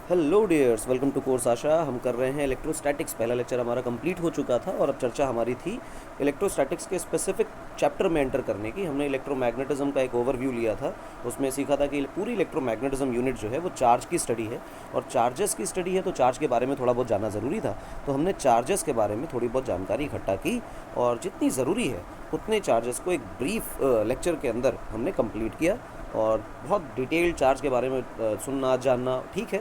Hello dears, welcome to course Asha. हम कर रहे हैं इलेक्ट्रोस्टैटिक्स। पहला लेक्चर हमारा कंप्लीट हो चुका था और अब चर्चा हमारी थी इलेक्ट्रोस्टैटिक्स के स्पेसिफिक चैप्टर में एंटर करने की। हमने इलेक्ट्रोमैग्नेटिज्म का एक ओवरव्यू लिया था। उसमें सीखा था कि पूरी इलेक्ट्रोमैग्नेटिज्म यूनिट जो है वो चार्ज की स्टडी है और चार्जेस की स्टडी है, तो चार्ज के बारे में थोड़ा बहुत जानना ज़रूरी था। तो हमने चार्जेस के बारे में थोड़ी बहुत जानकारी इकट्ठा की और जितनी ज़रूरी है उतने चार्जेस को एक ब्रीफ लेक्चर के अंदर हमने कंप्लीट किया। और बहुत डिटेल्ड चार्ज के बारे में सुनना जानना ठीक है।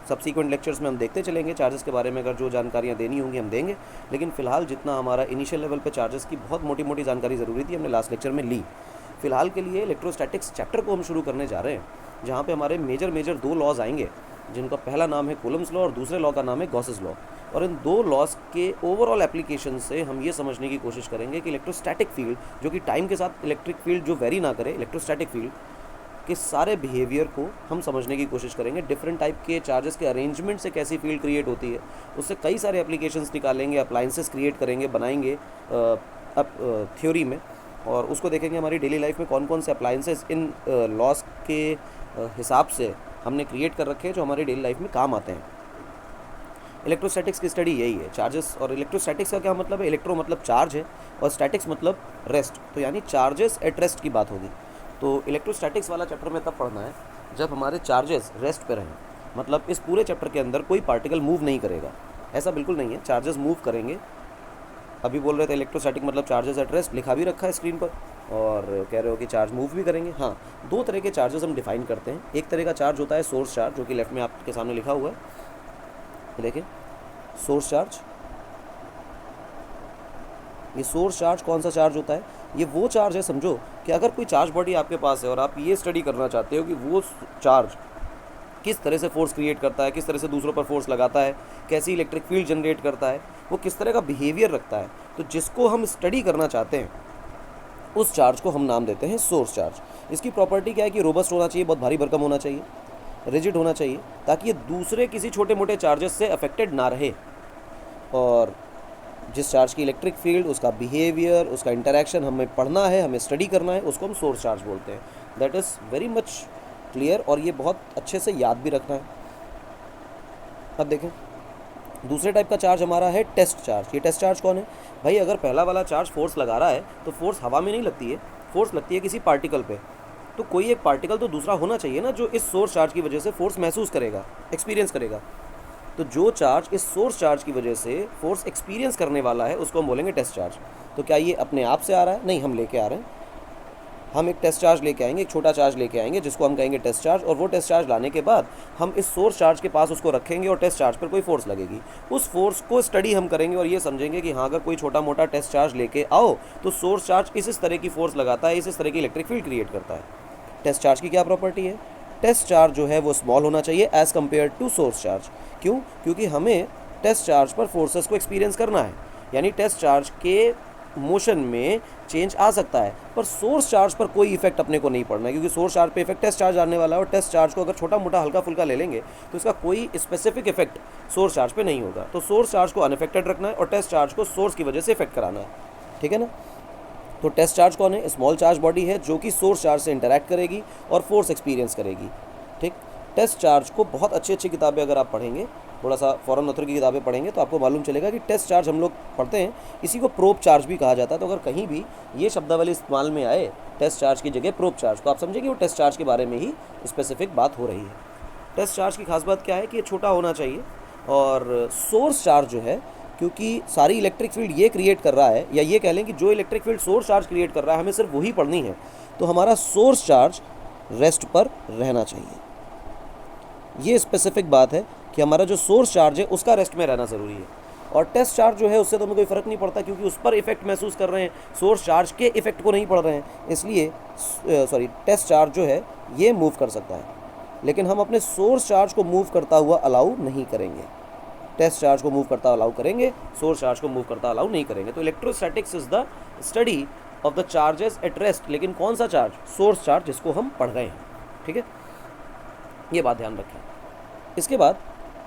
सब्सीक्वेंट लेक्चर्स में हम देखते चलेंगे चार्जेस के बारे में, अगर जो जानकारियाँ देनी होंगी हम देंगे। लेकिन फ़िलहाल जितना हमारा इनिशियल लेवल पे चार्जेस की बहुत मोटी मोटी जानकारी ज़रूरी थी, हमने लास्ट लेक्चर में ली। फ़िलहाल के लिए इलेक्ट्रोस्टैटिक्स चैप्टर को हम शुरू करने जा रहे हैं, जहाँ पे हमारे मेजर दो लॉज आएंगे, जिनका पहला नाम है कूलम्स लॉ और दूसरे लॉ का नाम है गॉसेस लॉ। और इन दो लॉज के ओवरऑल एप्लीकेशन से हम ये समझने की कोशिश करेंगे कि इलेक्ट्रोस्टैटिक फील्ड, जो कि टाइम के साथ इलेक्ट्रिक फील्ड जो वेरी ना करे, इलेक्ट्रोस्टैटिक फील्ड के सारे बिहेवियर को हम समझने की कोशिश करेंगे। डिफरेंट टाइप के चार्जेस के अरेंजमेंट से कैसी फील्ड क्रिएट होती है, उससे कई सारे एप्लीकेशंस निकालेंगे, अप्लाइंसेस क्रिएट करेंगे, बनाएंगे थ्योरी में। और उसको देखेंगे हमारी डेली लाइफ में कौन कौन से अप्लाइंसेस इन लॉस के हिसाब से हमने क्रिएट कर रखे हैं, जो हमारी डेली लाइफ में काम आते हैं। इलेक्ट्रोस्टैटिक्स की स्टडी यही है, चार्जेस। और इलेक्ट्रोस्टैटिक्स का क्या मतलब है? इलेक्ट्रो मतलब चार्ज है और स्टैटिक्स मतलब रेस्ट, तो यानी चार्जेस एट रेस्ट की बात होगी। तो इलेक्ट्रोस्टैटिक्स वाला चैप्टर में तब पढ़ना है जब हमारे चार्जेस रेस्ट पे रहें। मतलब इस पूरे चैप्टर के अंदर कोई पार्टिकल मूव नहीं करेगा, ऐसा बिल्कुल नहीं है। चार्जेस मूव करेंगे। अभी बोल रहे थे इलेक्ट्रोस्टैटिक मतलब चार्जेस एट रेस्ट, लिखा भी रखा है स्क्रीन पर, और कह रहे हो कि चार्ज मूव भी करेंगे। हाँ, दो तरह के चार्जेस हम डिफाइन करते हैं। एक तरह का चार्ज होता है सोर्स चार्ज, जो कि लेफ्ट में आपके सामने लिखा हुआ है, देखिए सोर्स चार्ज। ये सोर्स चार्ज कौन सा चार्ज होता है? ये वो चार्ज है, समझो कि अगर कोई चार्ज बॉडी आपके पास है और आप ये स्टडी करना चाहते हो कि वो चार्ज किस तरह से फोर्स क्रिएट करता है, किस तरह से दूसरों पर फोर्स लगाता है, कैसी इलेक्ट्रिक फील्ड जनरेट करता है, वो किस तरह का बिहेवियर रखता है, तो जिसको हम स्टडी करना चाहते हैं उस चार्ज को हम नाम देते हैं सोर्स चार्ज। इसकी प्रॉपर्टी क्या है कि रोबस्ट होना चाहिए, बहुत भारी भरकम होना चाहिए, रिजिड होना चाहिए, ताकि ये दूसरे किसी छोटे मोटे चार्जेस से अफेक्टेड ना रहे। और जिस चार्ज की इलेक्ट्रिक फील्ड, उसका बिहेवियर, उसका इंटरेक्शन हमें पढ़ना है, हमें स्टडी करना है, उसको हम सोर्स चार्ज बोलते हैं। That is very much clear और ये बहुत अच्छे से याद भी रखना है। अब देखें, दूसरे टाइप का चार्ज हमारा है टेस्ट चार्ज। ये टेस्ट चार्ज कौन है भाई? अगर पहला वाला चार्ज फोर्स लगा रहा है तो फोर्स हवा में नहीं लगती है, फोर्स लगती है किसी पार्टिकल पे। तो कोई एक पार्टिकल तो दूसरा होना चाहिए ना, जो इस सोर्स चार्ज की वजह से फोर्स महसूस करेगा, एक्सपीरियंस करेगा। तो जो चार्ज इस सोर्स चार्ज की वजह से फोर्स एक्सपीरियंस करने वाला है, उसको हम बोलेंगे टेस्ट चार्ज। तो क्या ये अपने आप से आ रहा है? नहीं, हम लेके आ रहे हैं। हम एक टेस्ट चार्ज लेके आएंगे, एक छोटा चार्ज लेके आएंगे जिसको हम कहेंगे टेस्ट चार्ज। और वो टेस्ट चार्ज लाने के बाद हम इस सोर्स चार्ज के पास उसको रखेंगे और टेस्ट चार्ज पर कोई फोर्स लगेगी। उस फोर्स को स्टडी हम करेंगे और ये समझेंगे कि हाँ, अगर कोई छोटा मोटा टेस्ट चार्ज लेके आओ तो सोर्स चार्ज इस तरह की फोर्स लगाता है, इस तरह की इलेक्ट्रिक फील्ड क्रिएट करता है। टेस्ट चार्ज की क्या प्रॉपर्टी है? टेस्ट चार्ज जो है वो स्मॉल होना चाहिए as compare to source charge. क्यों? क्योंकि हमें टेस्ट चार्ज पर फोर्सेस को एक्सपीरियंस करना है, यानी टेस्ट चार्ज के मोशन में चेंज आ सकता है, पर सोर्स चार्ज पर कोई इफेक्ट अपने को नहीं पड़ना है, क्योंकि सोर्स चार्ज पे इफेक्ट टेस्ट चार्ज आने वाला है। और टेस्ट चार्ज को अगर छोटा मोटा हल्का फुल्का ले लेंगे तो इसका कोई स्पेसिफिक इफेक्ट सोर्स चार्ज पे नहीं होगा। तो सोर्स चार्ज को अनइफेक्टेड रखना है और टेस्ट चार्ज को सोर्स की वजह से इफेक्ट कराना है। ठीक है ना? तो टेस्ट चार्ज कौन है? स्मॉल चार्ज बॉडी है जो कि सोर्स चार्ज से इंटरैक्ट करेगी और फोर्स एक्सपीरियंस करेगी। ठीक, टेस्ट चार्ज को बहुत अच्छी अच्छी किताबें अगर आप पढ़ेंगे, थोड़ा सा फॉरेन ऑथर की किताबें पढ़ेंगे तो आपको मालूम चलेगा कि टेस्ट चार्ज हम लोग पढ़ते हैं, इसी को प्रोब चार्ज भी कहा जाता है। तो अगर कहीं भी ये शब्दावली इस्तेमाल में आए टेस्ट चार्ज की जगह प्रोब चार्ज, तो आप समझें कि वो टेस्ट चार्ज के बारे में ही स्पेसिफिक बात हो रही है। टेस्ट चार्ज की खास बात क्या है कि ये छोटा होना चाहिए। और सोर्स चार्ज जो है, क्योंकि सारी इलेक्ट्रिक फील्ड ये क्रिएट कर रहा है, या ये कह लें कि जो electric field source charge create कर रहा है हमें सिर्फ वही पढ़नी है, तो हमारा सोर्स चार्ज रेस्ट पर रहना चाहिए। ये स्पेसिफिक बात है कि हमारा जो सोर्स चार्ज है उसका रेस्ट में रहना ज़रूरी है। और टेस्ट चार्ज जो है उससे तो हमें कोई फ़र्क नहीं पड़ता, क्योंकि उस पर इफेक्ट महसूस कर रहे हैं, सोर्स चार्ज के इफेक्ट को नहीं पढ़ रहे हैं। इसलिए टेस्ट चार्ज जो है ये मूव कर सकता है, लेकिन हम अपने सोर्स चार्ज को मूव करता हुआ अलाउ नहीं करेंगे। टेस्ट चार्ज को मूव करता अलाउ करेंगे, सोर्स चार्ज को मूव करता अलाउ नहीं करेंगे। तो electrostatics is the study of the charges at rest. लेकिन कौन सा चार्ज? सोर्स चार्ज, जिसको हम पढ़ रहे हैं। ठीक है, ये बात ध्यान रखें। इसके बाद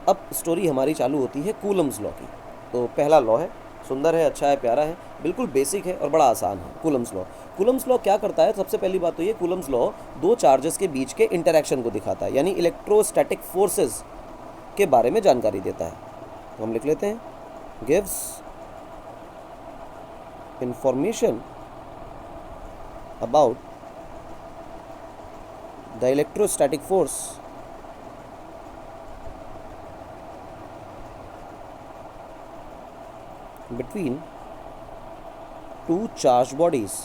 अब स्टोरी हमारी चालू होती है कूलम्स लॉ की। तो पहला लॉ है सुंदर है, अच्छा है, प्यारा है, बिल्कुल बेसिक है और बड़ा आसान है। Coulomb's law. कूलम्स लॉ क्या करता है? सबसे पहली बात तो ये, कूलम्स लॉ दो चार्जेस के बीच के इंटरेक्शन को दिखाता है, यानी इलेक्ट्रोस्टैटिक फोर्सेस के बारे में जानकारी देता है। तो हम लिख लेते हैं, gives information about the electrostatic force between two charged bodies।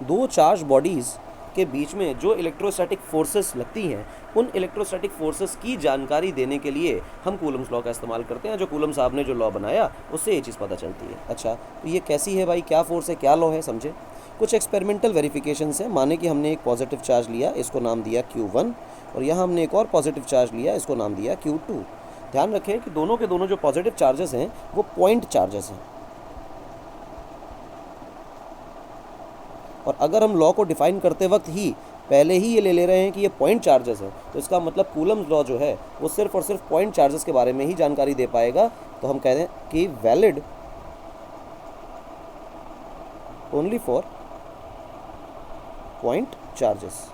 दो चार्ज बॉडीज़ के बीच में जो इलेक्ट्रोस्टैटिक फोर्सेस लगती हैं, उन इलेक्ट्रोस्टैटिक फोर्सेस की जानकारी देने के लिए हम कूलम्स लॉ का इस्तेमाल करते हैं। जो कूलम साहब ने जो लॉ बनाया उससे ये चीज़ पता चलती है। अच्छा, तो ये कैसी है भाई, क्या फोर्स है, क्या लॉ है, समझे। कुछ एक्सपेरिमेंटल वेरिफिकेशन है। माने कि हमने एक पॉजिटिव चार्ज लिया, इसको नाम दिया Q1, और यहाँ हमने एक और पॉजिटिव चार्ज लिया, इसको नाम दिया Q2। ध्यान रखें कि दोनों के दोनों जो पॉजिटिव चार्जेस हैं वो पॉइंट चार्जेस हैं, और अगर हम लॉ को डिफाइन करते वक्त ही पहले ही ये ले रहे हैं कि ये पॉइंट चार्जेस हैं, तो इसका मतलब कूलम्स लॉ जो है वो सिर्फ और सिर्फ पॉइंट चार्जेस के बारे में ही जानकारी दे पाएगा। तो हम कहते हैं कि valid only for point charges.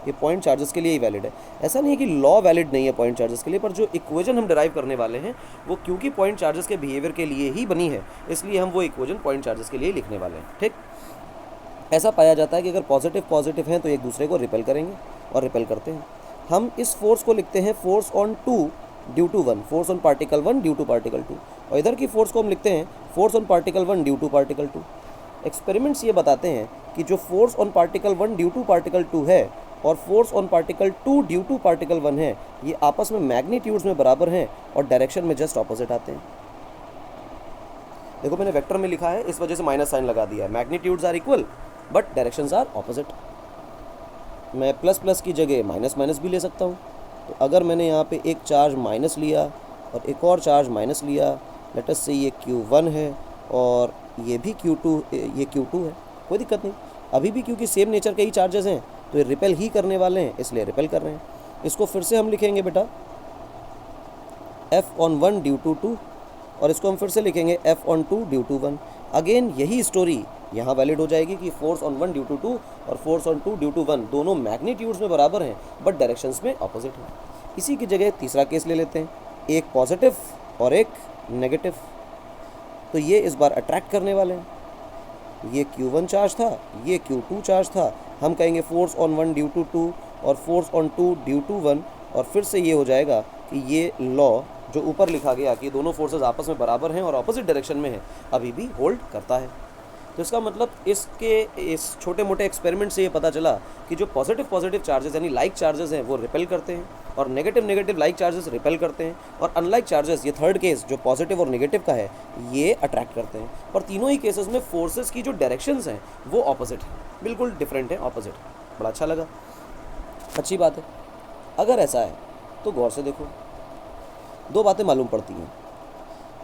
ये पॉइंट चार्जेस के लिए ही वैलिड है। ऐसा नहीं है कि लॉ वैलिड नहीं है पॉइंट चार्जेस के लिए, पर जो इक्वेशन हम डिराइव करने वाले हैं वो क्योंकि पॉइंट चार्जेस के बिहेवियर के लिए ही बनी है, इसलिए हम वो इक्वेशन पॉइंट चार्जेस के लिए ही लिखने वाले हैं। ठीक, ऐसा पाया जाता है कि अगर पॉजिटिव पॉजिटिव हैं तो एक दूसरे को रिपेल करेंगे, और रिपेल करते हैं। हम इस फोर्स को लिखते हैं force on 2 due to 1, force on particle 1 due to particle 2, और इधर की फोर्स को हम लिखते हैं force on particle 1 due to particle 2। Experiments ये बताते हैं कि जो force on particle 1 due to particle 2 है और force on particle 2 due to particle 1 है, ये आपस में मैग्नीट्यूड्स में बराबर हैं और डायरेक्शन में जस्ट ऑपोजिट आते हैं। देखो मैंने वेक्टर में लिखा है, इस वजह से माइनस साइन लगा दिया है। Magnitudes are equal but directions are opposite. मैं प्लस प्लस की जगह माइनस माइनस भी ले सकता हूँ। तो अगर मैंने यहाँ पे एक चार्ज माइनस लिया और एक और चार्ज माइनस लिया, लेट अस से ये Q1 है और ये भी Q2, ये Q2 है, कोई दिक्कत नहीं। अभी भी क्योंकि सेम नेचर के ही चार्जेस हैं तो ये रिपेल ही करने वाले हैं, इसलिए रिपेल कर रहे हैं। इसको फिर से हम लिखेंगे बेटा F on 1 ड्यू टू 2, और इसको हम फिर से लिखेंगे F on 2 due to 1। Again यही स्टोरी यहाँ वैलिड हो जाएगी कि फोर्स ऑन 1 ड्यू टू 2 और फोर्स ऑन 2 ड्यू टू 1 दोनों मैग्नीट्यूड्स में बराबर हैं बट डायरेक्शंस में ऑपोजिट हैं। इसी की जगह तीसरा केस ले लेते हैं, एक पॉजिटिव और एक नेगेटिव। तो ये इस बार अट्रैक्ट करने वाले हैं। ये Q1 चार्ज था, ये Q2 चार्ज था। हम कहेंगे फोर्स ऑन 1 ड्यू टू 2 और फोर्स ऑन 2 ड्यू टू 1, और फिर से ये हो जाएगा कि ये लॉ जो ऊपर लिखा गया कि दोनों फोर्सेस आपस में बराबर हैं और ऑपोजिट डायरेक्शन में हैं, अभी भी होल्ड करता है। तो इसका मतलब इस छोटे मोटे एक्सपेरिमेंट से ये पता चला कि जो पॉजिटिव चार्जेस यानी लाइक चार्जेस हैं वो रिपेल करते हैं, और नेगेटिव लाइक चार्जेस रिपेल करते हैं, और अनलाइक चार्जेस, ये थर्ड केस जो पॉजिटिव और नेगेटिव का है, ये अट्रैक्ट करते हैं। और तीनों ही केसेस में फोर्सेस की जो डायरेक्शंस हैं वो ऑपोजिट है, बिल्कुल डिफरेंट है, ऑपोजिट। बड़ा अच्छा लगा, अच्छी बात है। अगर ऐसा है तो गौर से देखो, दो बातें मालूम पड़ती हैं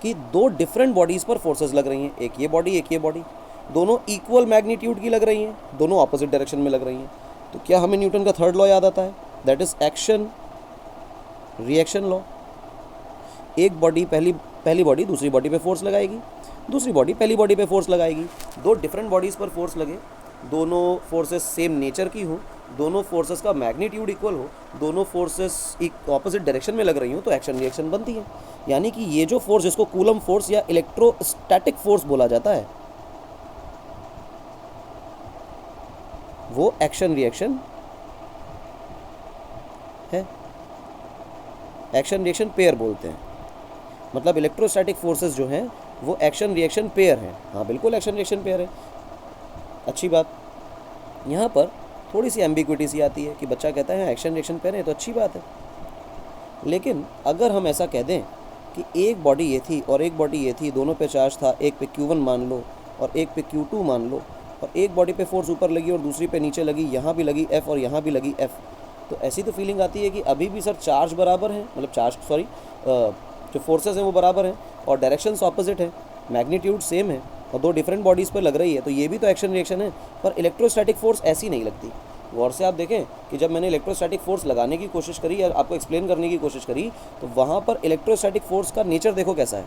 कि दो डिफरेंट बॉडीज़ पर फोर्सेस लग रही हैं, एक ये बॉडी एक ये बॉडी, दोनों इक्वल मैग्नीट्यूड की लग रही हैं, दोनों ऑपोजिट डायरेक्शन में लग रही हैं। तो क्या हमें न्यूटन का थर्ड लॉ याद आता है? That is action reaction law. एक बॉडी पहली बॉडी दूसरी बॉडी पे फोर्स लगाएगी, दूसरी बॉडी पहली बॉडी पे फोर्स लगाएगी। दो डिफरेंट बॉडीज़ पर फोर्स लगे, दोनों फोर्सेस सेम नेचर की हो, दोनों फोर्सेस का मैग्नीट्यूड इक्वल हो, दोनों फोर्सेस एक ऑपोजिट डायरेक्शन में लग रही हो, तो एक्शन रिएक्शन बनती है। यानी कि ये जो फोर्स जिसको कूलम फोर्स या इलेक्ट्रोस्टैटिक फोर्स बोला जाता है, वो एक्शन रिएक्शन है। एक्शन रिएक्शन पेयर बोलते हैं, मतलब इलेक्ट्रोस्टैटिक फोर्सेस जो हैं वो एक्शन रिएक्शन पेयर हैं। हाँ बिल्कुल एक्शन रिएक्शन पेयर है, अच्छी बात। यहाँ पर थोड़ी सी एम्बिग्विटी सी आती है कि बच्चा कहता है एक्शन रिएक्शन पेयर है, तो अच्छी बात है। लेकिन अगर हम ऐसा कह दें कि एक बॉडी ये थी और एक बॉडी ये थी, दोनों पे चार्ज था, एक पे Q1 मान लो और एक पे Q2 मान लो, और एक बॉडी पे फोर्स ऊपर लगी और दूसरी पे नीचे लगी, यहाँ भी लगी F और यहाँ भी लगी F, तो ऐसी तो फीलिंग आती है कि अभी भी सर चार्ज बराबर है, मतलब चार्ज जो फोर्सेस हैं वो बराबर हैं और डायरेक्शंस ऑपोजिट है, मैग्नीट्यूड सेम है और दो डिफरेंट बॉडीज़ पर लग रही है, तो ये भी तो एक्शन रिएक्शन है। पर इलेक्ट्रोस्टैटिक फोर्स ऐसी नहीं लगती। गौर से आप देखें कि जब मैंने इलेक्ट्रोस्टैटिक फोर्स लगाने की कोशिश करी या आपको एक्सप्लेन करने की कोशिश करी, तो वहाँ पर इलेक्ट्रोस्टैटिक फोर्स का नेचर देखो कैसा है।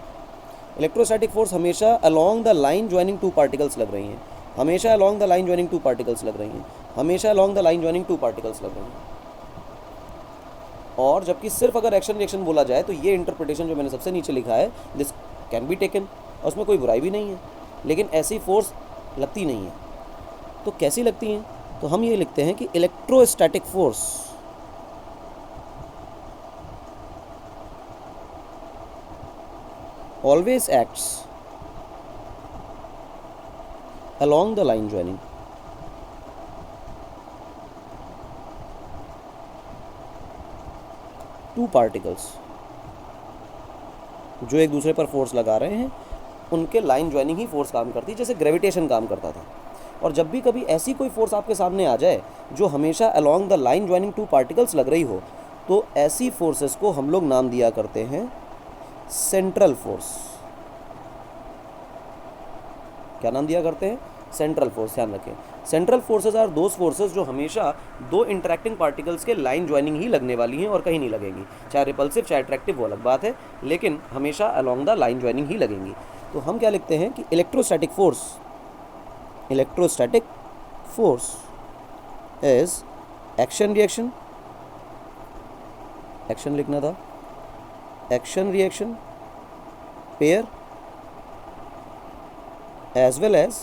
इलेक्ट्रोस्टैटिक फोर्स हमेशा along the line joining two particles लग रही हैं, हमेशा along the line joining two particles लग रही हैं, हमेशा along the line joining two particles लग रही हैं। और जबकि सिर्फ अगर एक्शन रिएक्शन बोला जाए तो ये इंटरप्रिटेशन जो मैंने सबसे नीचे लिखा है, दिस कैन बी टेकन, और उसमें कोई बुराई भी नहीं है, लेकिन ऐसी फोर्स लगती नहीं है। तो कैसी लगती हैं? तो हम ये लिखते हैं कि electrostatic force always acts along the line joining two particles जो एक दूसरे पर फोर्स लगा रहे हैं, उनके लाइन ज्वाइनिंग ही फोर्स काम करती है, जैसे ग्रेविटेशन काम करता था। और जब भी कभी ऐसी कोई फोर्स आपके सामने आ जाए जो हमेशा along the line joining two particles लग रही हो, तो ऐसी फोर्सेस को हम लोग नाम दिया करते हैं सेंट्रल फोर्स। क्या नाम दिया करते हैं? Central force. ध्यान रखें, central forces are those forces जो हमेशा दो इंटरेक्टिंग पार्टिकल्स के लाइन ज्वाइनिंग ही लगने वाली हैं और कहीं नहीं लगेंगी। चाहे रिपल्सिव चाहे अट्रैक्टिव वो अलग बात है, लेकिन हमेशा अलोंग द लाइन ज्वाइनिंग ही लगेंगी। तो हम क्या लिखते हैं कि electrostatic force is action reaction, action लिखना था, action reaction pair as well as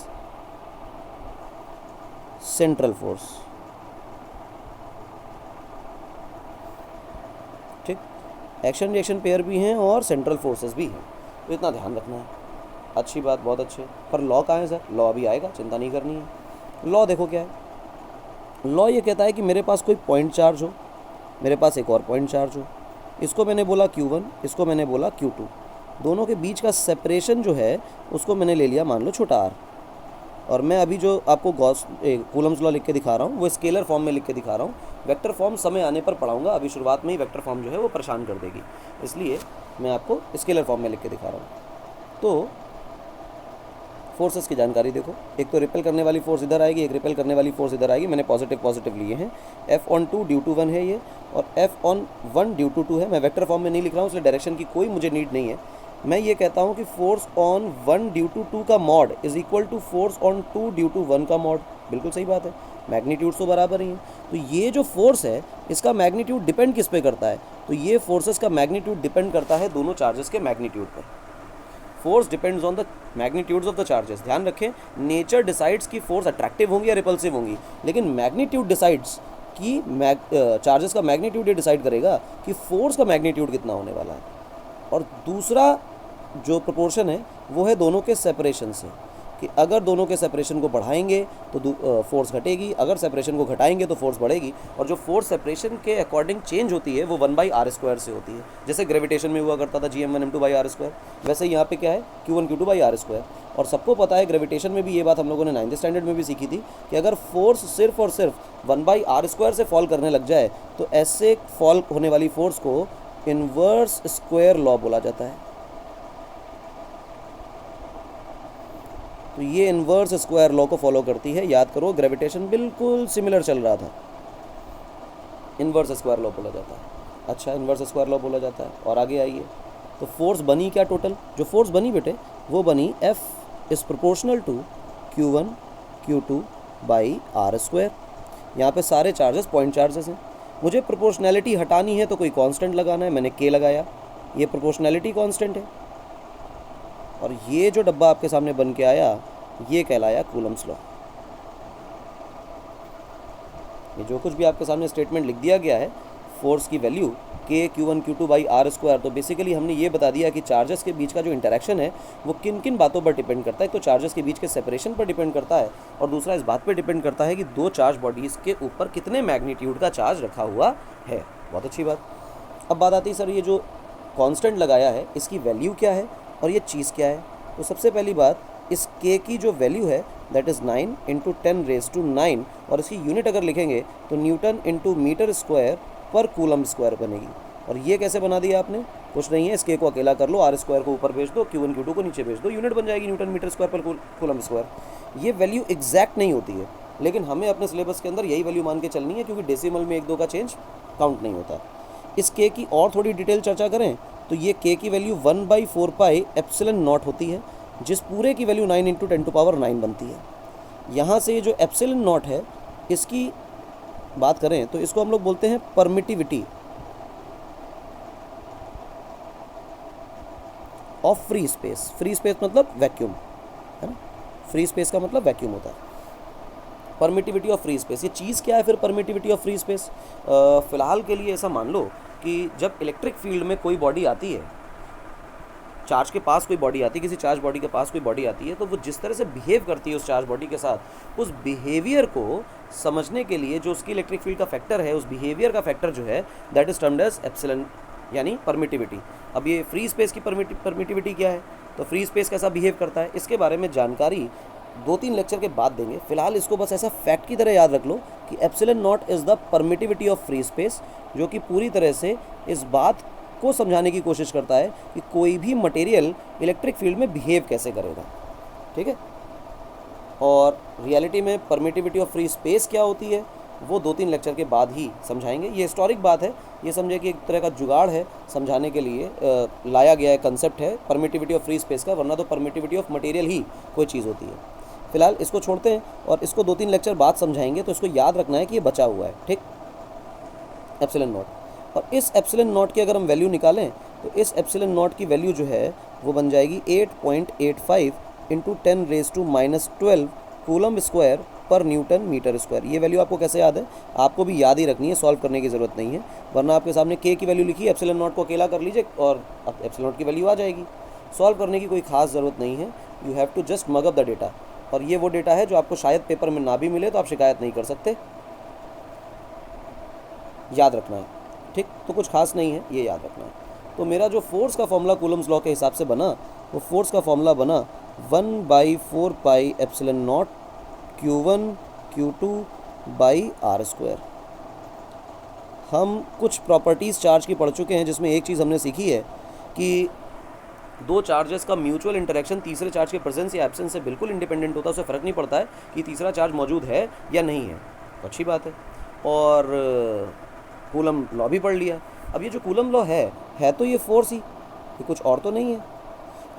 central force। ठीक, एक्शन रिएक्शन पेयर भी हैं और सेंट्रल फोर्सेस भी हैं, तो इतना ध्यान रखना है। अच्छी बात, बहुत अच्छे। पर लॉ कहाँ है सर? लॉ अभी आएगा, चिंता नहीं करनी है। लॉ देखो क्या है। लॉ ये कहता है कि मेरे पास कोई पॉइंट चार्ज हो, मेरे पास एक और पॉइंट चार्ज हो, इसको मैंने बोला Q1, इसको मैंने बोला Q2। दोनों के बीच का सेपरेशन जो है उसको मैंने ले लिया मान लो छोटा r। और मैं अभी जो आपको कूलम्स लॉ लिख के दिखा रहा हूँ वो स्केलर फॉर्म में लिख के दिखा रहा हूँ। वेक्टर फॉर्म समय आने पर पढ़ाऊँगा, अभी शुरुआत में ही वेक्टर फॉर्म जो है वो परेशान कर देगी, इसलिए मैं आपको स्केलर फॉर्म में लिख के दिखा रहा हूँ। तो फोर्सेस की जानकारी देखो, एक तो रिपेल करने वाली फोर्स इधर आएगी, एक रिपेल करने वाली फोर्स इधर आएगी। मैंने पॉजिटिव लिए हैं। F/2 ड्यू टू 1 है ये, और F/1 ड्यू टू 2 है। मैं वेक्टर फॉर्म में नहीं लिख रहा हूँ, इसलिए डायरेक्शन की कोई मुझे नीड नहीं है। मैं ये कहता हूँ कि फोर्स ऑन 1 ड्यू टू 2 का mod is equal to force on 2 due to 1 का मॉड। बिल्कुल सही बात है, मैग्नीट्यूड तो बराबर ही है। तो ये जो फोर्स है इसका मैग्नीट्यूड डिपेंड किस पे करता है? तो ये फोर्सेस का मैग्नीट्यूड डिपेंड करता है दोनों चार्जेस के मैग्नीट्यूड पर। Force depends on the magnitudes of the charges. ध्यान रखें, नेचर डिसाइड्स कि फोर्स अट्रैक्टिव होंगी या रिपल्सिव होंगी, लेकिन मैग्नीट्यूड डिसाइड्स कि चार्जेस का मैग्नीट्यूड ये डिसाइड करेगा कि फोर्स का मैग्नीट्यूड कितना होने वाला है। और दूसरा जो प्रोपोर्शन है वो है दोनों के सेपरेशन से, कि अगर दोनों के सेपरेशन को बढ़ाएंगे तो फोर्स घटेगी, अगर सेपरेशन को घटाएंगे तो फोर्स बढ़ेगी। और जो फोर्स सेपरेशन के अकॉर्डिंग चेंज होती है वो 1/r² से होती है। जैसे ग्रेविटेशन में हुआ करता था Gm1m2/r², वैसे यहाँ पे क्या है Q1Q2/r²। और सबको पता है ग्रेविटेशन में भी ये बात हम लोगों ने 9th स्टैंडर्ड में भी सीखी थी कि अगर फोर्स सिर्फ और सिर्फ 1/r² से फॉल करने लग जाए तो ऐसे फॉल होने वाली फोर्स को इन्वर्स स्क्वायर लॉ बोला जाता है। तो ये इन्वर्स स्क्वायर लॉ को फॉलो करती है। याद करो, ग्रेविटेशन बिल्कुल सिमिलर चल रहा था, इन्वर्स स्क्वायर लॉ बोला जाता है। अच्छा, इन्वर्स स्क्वायर लॉ बोला जाता है। और आगे आइए, तो फोर्स बनी क्या टोटल? जो फोर्स बनी बेटे वो बनी F is proportional to Q1 Q2/r²। यहाँ पे सारे चार्जेस पॉइंट चार्जेस हैं। मुझे प्रोपोर्शनैलिटी हटानी है तो कोई कांस्टेंट लगाना है, मैंने K लगाया, ये प्रोपोर्शनैलिटी कांस्टेंट है। और ये जो डब्बा आपके सामने बन के आया ये कहलाया कूलम्स लॉ। ये जो कुछ भी आपके सामने स्टेटमेंट लिख दिया गया है, फोर्स की वैल्यू K Q1 Q2/r², तो बेसिकली हमने ये बता दिया कि चार्जेस के बीच का जो इंटरेक्शन है वो किन किन बातों पर डिपेंड करता है। तो चार्जेस के बीच के सेपरेशन पर डिपेंड करता है, और दूसरा इस बात पर डिपेंड करता है कि दो चार्ज बॉडीज़ के ऊपर कितने मैग्नीट्यूड का चार्ज रखा हुआ है। बहुत अच्छी बात। अब बात आती है सर, ये जो कांस्टेंट लगाया है इसकी वैल्यू क्या है और ये चीज़ क्या है? तो सबसे पहली बात, इस K की जो वैल्यू है दैट इज़ 9 × 10⁻⁹, और इसकी यूनिट अगर लिखेंगे तो न्यूटन × मीटर² पर कूलम स्क्वायर बनेगी। और ये कैसे बना दिया आपने? कुछ नहीं है, इस K को अकेला कर लो, r² को ऊपर भेज दो, Q1 Q2 को नीचे भेज दो, यूनिट बन जाएगी न्यूटन मीटर² पर कूलम स्क्वायर। ये वैल्यू एग्जैक्ट नहीं होती है, लेकिन हमें अपने सिलेबस के अंदर यही वैल्यू मान के चलनी है, क्योंकि डेसिमल में 1-2 का चेंज काउंट नहीं होता। इस के की और थोड़ी डिटेल चर्चा करें तो ये के की वैल्यू 1/4 पाई एप्सिलॉन नॉट होती है, जिस पूरे की वैल्यू 9 × 10⁻9 बनती है। यहाँ से ये जो एप्सिलॉन नॉट है, इसकी बात करें तो इसको हम लोग बोलते हैं permittivity of free space. Free space मतलब वैक्यूम, है ना, फ्री स्पेस का मतलब वैक्यूम होता है। परमिटिविटी ऑफ फ्री स्पेस, ये चीज़ क्या है फिर परमिटिविटी ऑफ फ्री स्पेस? फ़िलहाल के लिए ऐसा मान लो कि जब इलेक्ट्रिक फील्ड में कोई बॉडी आती है, चार्ज के पास कोई बॉडी आती है, किसी चार्ज बॉडी के पास कोई बॉडी आती है, तो वो जिस तरह से बिहेव करती है उस चार्ज बॉडी के साथ, उस बिहेवियर को समझने के लिए जो उसकी इलेक्ट्रिक फील्ड का फैक्टर है, उस बिहेवियर का फैक्टर जो है, that is termed as epsilon, यानी परमिटिविटी। अब ये फ्री स्पेस की परमिटिविटी क्या है, तो फ्री स्पेस कैसा बिहेव करता है, इसके बारे में जानकारी 2-3 लेक्चर के बाद देंगे। फिलहाल इसको बस ऐसा फैक्ट की तरह याद रख लो कि epsilon not is the permittivity of free space, जो कि पूरी तरह से इस बात को समझाने की कोशिश करता है कि कोई भी मटेरियल इलेक्ट्रिक फील्ड में बिहेव कैसे करेगा। ठीक है, और रियलिटी में परमिटिविटी ऑफ फ्री स्पेस क्या होती है वो 2-3 लेक्चर के बाद ही समझाएंगे। ये हिस्टोरिक बात है, ये समझे कि एक तरह का जुगाड़ है समझाने के लिए लाया गया है, कंसेप्ट है परमिटिविटी ऑफ फ्री स्पेस का, वरना तो परमिटिविटी ऑफ मटेरियल ही कोई चीज़ होती है। फिलहाल इसको छोड़ते हैं और इसको 2-3 लेक्चर बाद समझाएंगे, तो इसको याद रखना है कि ये बचा हुआ है। ठीक, एप्सिलॉन नॉट। और इस एप्सिलॉन नॉट की अगर हम वैल्यू निकालें तो इस एप्सिलॉन नॉट की वैल्यू जो है वो बन जाएगी 8.85 × 10⁻12 कूलम स्क्वायर पर न्यूटन मीटर स्क्वायर। ये वैल्यू आपको कैसे याद है? आपको भी याद ही रखनी है, सॉल्व करने की ज़रूरत नहीं है, वरना आपके सामने के की वैल्यू लिखी है, एप्सिलॉन नॉट को अकेला कर लीजिए और एप्सिलॉन नॉट की वैल्यू आ जाएगी। सॉल्व करने की कोई खास ज़रूरत नहीं है, you have to just mug up the data. और ये वो डेटा है जो आपको शायद पेपर में ना भी मिले तो आप शिकायत नहीं कर सकते, याद रखना है। ठीक, तो कुछ खास नहीं है, ये याद रखना है। तो मेरा जो फोर्स का फॉर्मूला कूलम्स लॉ के हिसाब से बना, वो फोर्स का फॉर्मूला बना 1/4 pi epsilon not Q1 Q2/r²। हम कुछ प्रॉपर्टीज़ चार्ज की पढ़ चुके हैं, जिसमें एक चीज़ हमने सीखी है कि दो चार्जेस का म्यूचुअल इंटरेक्शन तीसरे चार्ज के प्रेजेंस या एब्सेंस से बिल्कुल इंडिपेंडेंट होता है। उससे फ़र्क नहीं पड़ता है कि तीसरा चार्ज मौजूद है या नहीं है, तो अच्छी बात है। और कूलम लॉ भी पढ़ लिया। अब ये जो कूलम लॉ है तो ये फोर्स ही, ये कुछ और तो नहीं है।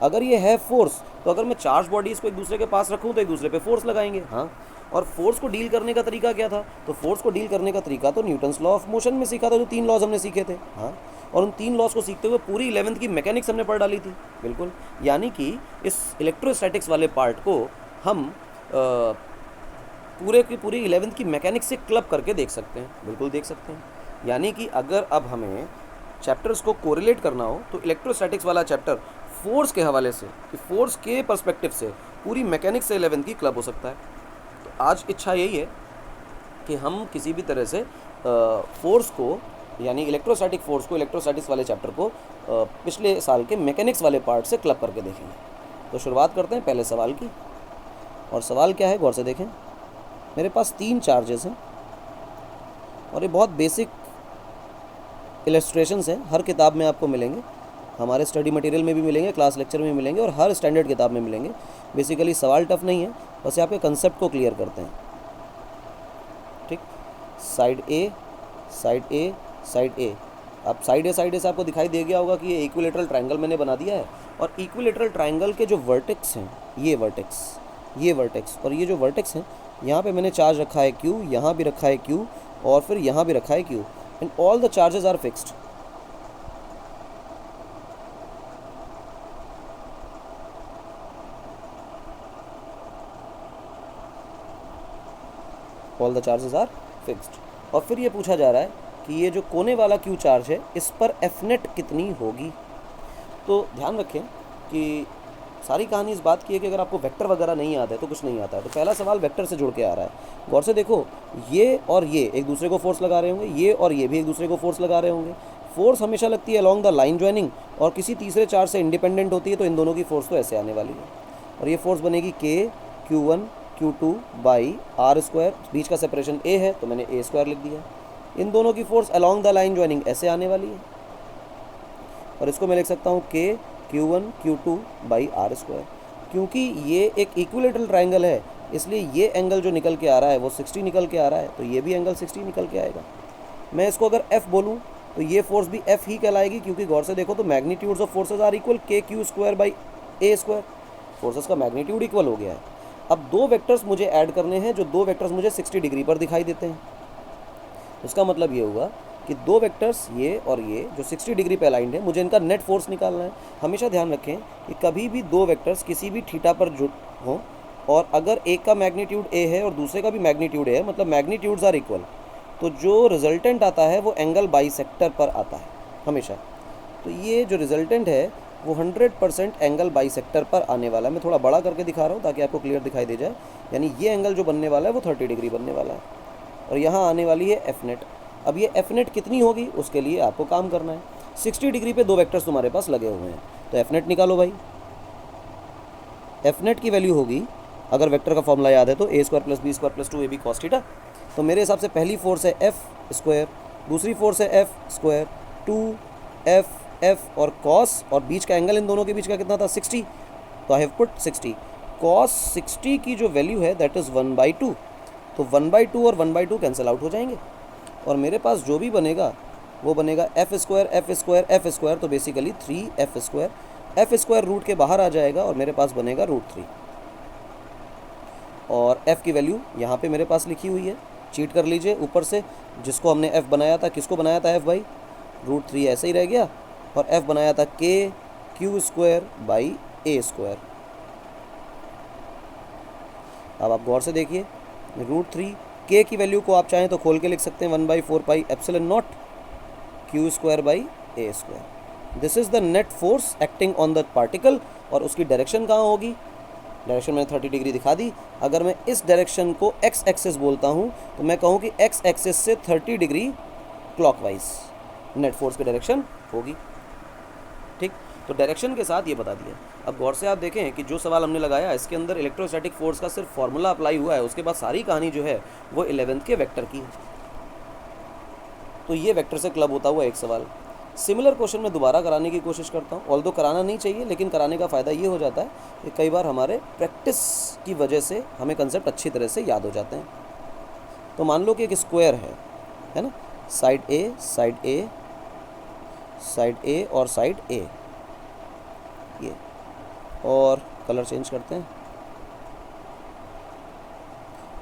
अगर ये है फोर्स, तो अगर मैं चार्ज बॉडीज़ को एक दूसरे के पास रखूँ तो एक दूसरे पे फोर्स लगाएंगे। हाँ, और फोर्स को डील करने का तरीका क्या था? तो फोर्स को डील करने का तरीका तो न्यूटन्स लॉ ऑफ मोशन में सीखा था, जो 3 लॉज हमने सीखे थे। हाँ, और उन 3 लॉज को सीखते हुए पूरी 11th की मैकेनिक्स हमने पढ़ डाली थी। बिल्कुल, यानी कि इस इलेक्ट्रोस्टैटिक्स वाले पार्ट को हम पूरे की पूरी 11th की मैकेनिक्स से क्लब करके देख सकते हैं। बिल्कुल देख सकते हैं। यानी कि अगर अब हमें चैप्टर्स को कोरिलेट करना हो तो इलेक्ट्रोस्टैटिक्स वाला चैप्टर फोर्स के हवाले से, फोर्स के पर्सपेक्टिव से पूरी मैकेनिक्स से 11th की क्लब हो सकता है। तो आज इच्छा यही है कि हम किसी भी तरह से फोर्स को, यानी इलेक्ट्रोस्टैटिक फोर्स को, इलेक्ट्रोस्टैटिक्स वाले चैप्टर को पिछले साल के मैकेनिक्स वाले पार्ट से क्लब करके देखेंगे। तो शुरुआत करते हैं पहले सवाल की। और सवाल क्या है, गौर से देखें। मेरे पास 3 चार्जेस हैं और ये बहुत बेसिक इलस्ट्रेशंस हैं, हर किताब में आपको मिलेंगे, हमारे स्टडी मटेरियल में भी मिलेंगे, क्लास लेक्चर में मिलेंगे और हर स्टैंडर्ड किताब में मिलेंगे। बेसिकली सवाल टफ नहीं है, बस आपके कंसेप्ट को क्लियर करते हैं। ठीक, साइड ए, साइड ए, साइड ए। अब साइड ए से आपको दिखाई दे गया होगा कि ये इक्विलेटरल ट्रायंगल मैंने बना दिया है, और इक्विलेटरल ट्रायंगल के जो वर्टेक्स हैं, ये वर्टेक्स और ये जो वर्टेक्स हैं, यहाँ पे मैंने चार्ज रखा है Q, यहाँ भी रखा है Q और फिर यहाँ भी रखा है Q, and all the charges are fixed. All the charges are fixed. और फिर ये पूछा जा रहा है कि ये जो कोने वाला Q चार्ज है, इस पर F नेट कितनी होगी। तो ध्यान रखें कि सारी कहानी इस बात की है कि अगर आपको वेक्टर वगैरह नहीं आता है तो कुछ नहीं आता है। तो पहला सवाल वेक्टर से जुड़ के आ रहा है। गौर से देखो, ये और ये एक दूसरे को फोर्स लगा रहे होंगे, ये और ये भी एक दूसरे को फोर्स लगा रहे होंगे। फोर्स हमेशा लगती है अलॉन्ग द लाइन ज्वाइनिंग और किसी तीसरे चार्ज से इंडिपेंडेंट होती है, तो इन दोनों की फोर्स तो ऐसे आने वाली है। और ये फोर्स बनेगी Q1 Q2/r²। बीच का सेपरेशन a है तो मैंने a² लिख दिया। इन दोनों की force along the line joining ऐसे आने वाली है, और इसको मैं लिख सकता हूँ Q1 Q2/r²। क्योंकि ये एक इक्विलेटरल ट्रायंगल है, इसलिए ये एंगल जो निकल के आ रहा है वो 60 निकल के आ रहा है, तो ये भी एंगल 60 निकल के आएगा। मैं इसको अगर F बोलूँ तो ये फोर्स भी F ही कहलाएगी, क्योंकि गौर से देखो तो magnitudes of forces are equal, KQ² by A²। Forces का मैग्नीट्यूड इक्वल हो गया है। अब दो वेक्टर्स मुझे ऐड करने हैं, जो दो वेक्टर्स मुझे 60 डिग्री पर दिखाई देते हैं। उसका मतलब ये हुआ कि दो वेक्टर्स ये और ये जो 60 डिग्री पे अलाइंड है, मुझे इनका नेट फोर्स निकालना है। हमेशा ध्यान रखें कि कभी भी दो वेक्टर्स किसी भी थीटा पर जुड़ हों और अगर एक का मैग्नीट्यूड A है और दूसरे का भी मैग्नीट्यूड A है, मतलब मैग्नीट्यूड्स आर इक्वल, तो जो रिजल्टेंट आता है वो एंगल बाइसेक्टर पर आता है हमेशा। तो ये जो रिजल्टेंट है वो 100% एंगल बाइसेक्टर पर आने वाला है। मैं थोड़ा बड़ा करके दिखा रहा हूँ ताकि आपको क्लियर दिखाई दे जाए। यानी ये एंगल जो बनने वाला है वो 30 डिग्री बनने वाला है और यहाँ आने वाली है एफ नेट। अब ये एफ नेट कितनी होगी उसके लिए आपको काम करना है। 60 डिग्री पे दो वेक्टर्स तुम्हारे पास लगे हुए हैं, तो एफ नेट निकालो भाई। एफ नेट की वैल्यू होगी, अगर वेक्टर का फॉर्मूला याद है तो A² + B² + 2AB cos theta. तो मेरे हिसाब से पहली फोर्स है F², दूसरी फोर्स है F², 2F और cos, और बीच का एंगल इन दोनों के बीच का कितना था 60, तो आई हैव पुट 60। cos 60 की जो वैल्यू है दैट इज़ 1/2, तो 1/2 और 1/2 कैंसिल आउट हो जाएंगे और मेरे पास जो भी बनेगा वो बनेगा F², तो बेसिकली 3F²। F² रूट के बाहर आ जाएगा और मेरे पास बनेगा √3 और F की वैल्यू यहाँ पे मेरे पास लिखी हुई है, चीट कर लीजिए ऊपर से। जिसको हमने F बनाया था, किसको बनाया था F भाई, √3 ऐसे ही रह गया, और F बनाया था KQ² बाई A²। अब आप गौर से देखिए, √3 K की वैल्यू को आप चाहें तो खोल के लिख सकते हैं 1/4πε0 Q² by A²। This is the net force acting on the particle. और उसकी डायरेक्शन कहाँ होगी, डायरेक्शन मैंने 30 डिग्री दिखा दी। अगर मैं इस डायरेक्शन को x एक्सिस बोलता हूँ तो मैं कहूँ कि x एक्सिस से 30 डिग्री क्लॉकवाइज नेट फोर्स की डायरेक्शन होगी। ठीक, तो डायरेक्शन के साथ ये बता दिया। अब गौर से आप देखें कि जो सवाल हमने लगाया इसके अंदर इलेक्ट्रोस्टैटिक फोर्स का सिर्फ फॉर्मूला अप्लाई हुआ है, उसके बाद सारी कहानी जो है वो 11th के वेक्टर की है। तो ये वेक्टर से क्लब होता हुआ एक सवाल। सिमिलर क्वेश्चन मैं दोबारा कराने की कोशिश करता हूँ, ऑल्दो कराना नहीं चाहिए, लेकिन कराने का फ़ायदा ये हो जाता है कि कई बार हमारे प्रैक्टिस की वजह से हमें कंसेप्ट अच्छी तरह से याद हो जाते हैं। तो मान लो कि एक स्क्वायर है ना, side A, side A, side A और साइड A, ये, और कलर चेंज करते हैं।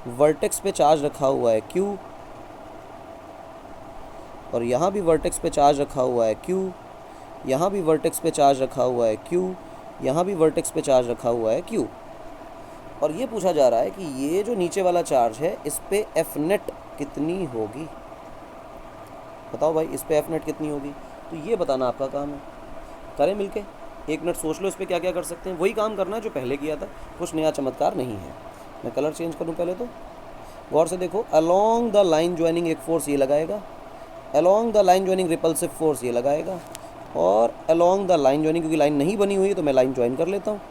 वर्टेक्स पे चार्ज रखा हुआ है Q, और यहाँ भी वर्टेक्स पे चार्ज रखा हुआ है Q, यहाँ भी वर्टेक्स पे चार्ज रखा हुआ है Q, यहाँ भी वर्टेक्स पे चार्ज रखा हुआ है Q। और ये पूछा जा रहा है कि ये जो नीचे वाला चार्ज है इस पे F नेट कितनी होगी। बताओ भाई, इस पे F नेट कितनी होगी, तो ये बताना आपका काम है। करें मिलके, एक मिनट सोच लो इस पर क्या क्या कर सकते हैं। वही काम करना है जो पहले किया था, कुछ नया चमत्कार नहीं है। मैं कलर चेंज करूँ पहले, तो गौर से देखो, अलोंग द लाइन ज्वाइनिंग एक फोर्स ये लगाएगा, along the line joining repulsive force ये लगाएगा, और अलोंग द लाइन ज्वाइनिंग, क्योंकि लाइन नहीं बनी हुई है तो मैं लाइन ज्वाइन कर लेता हूँ,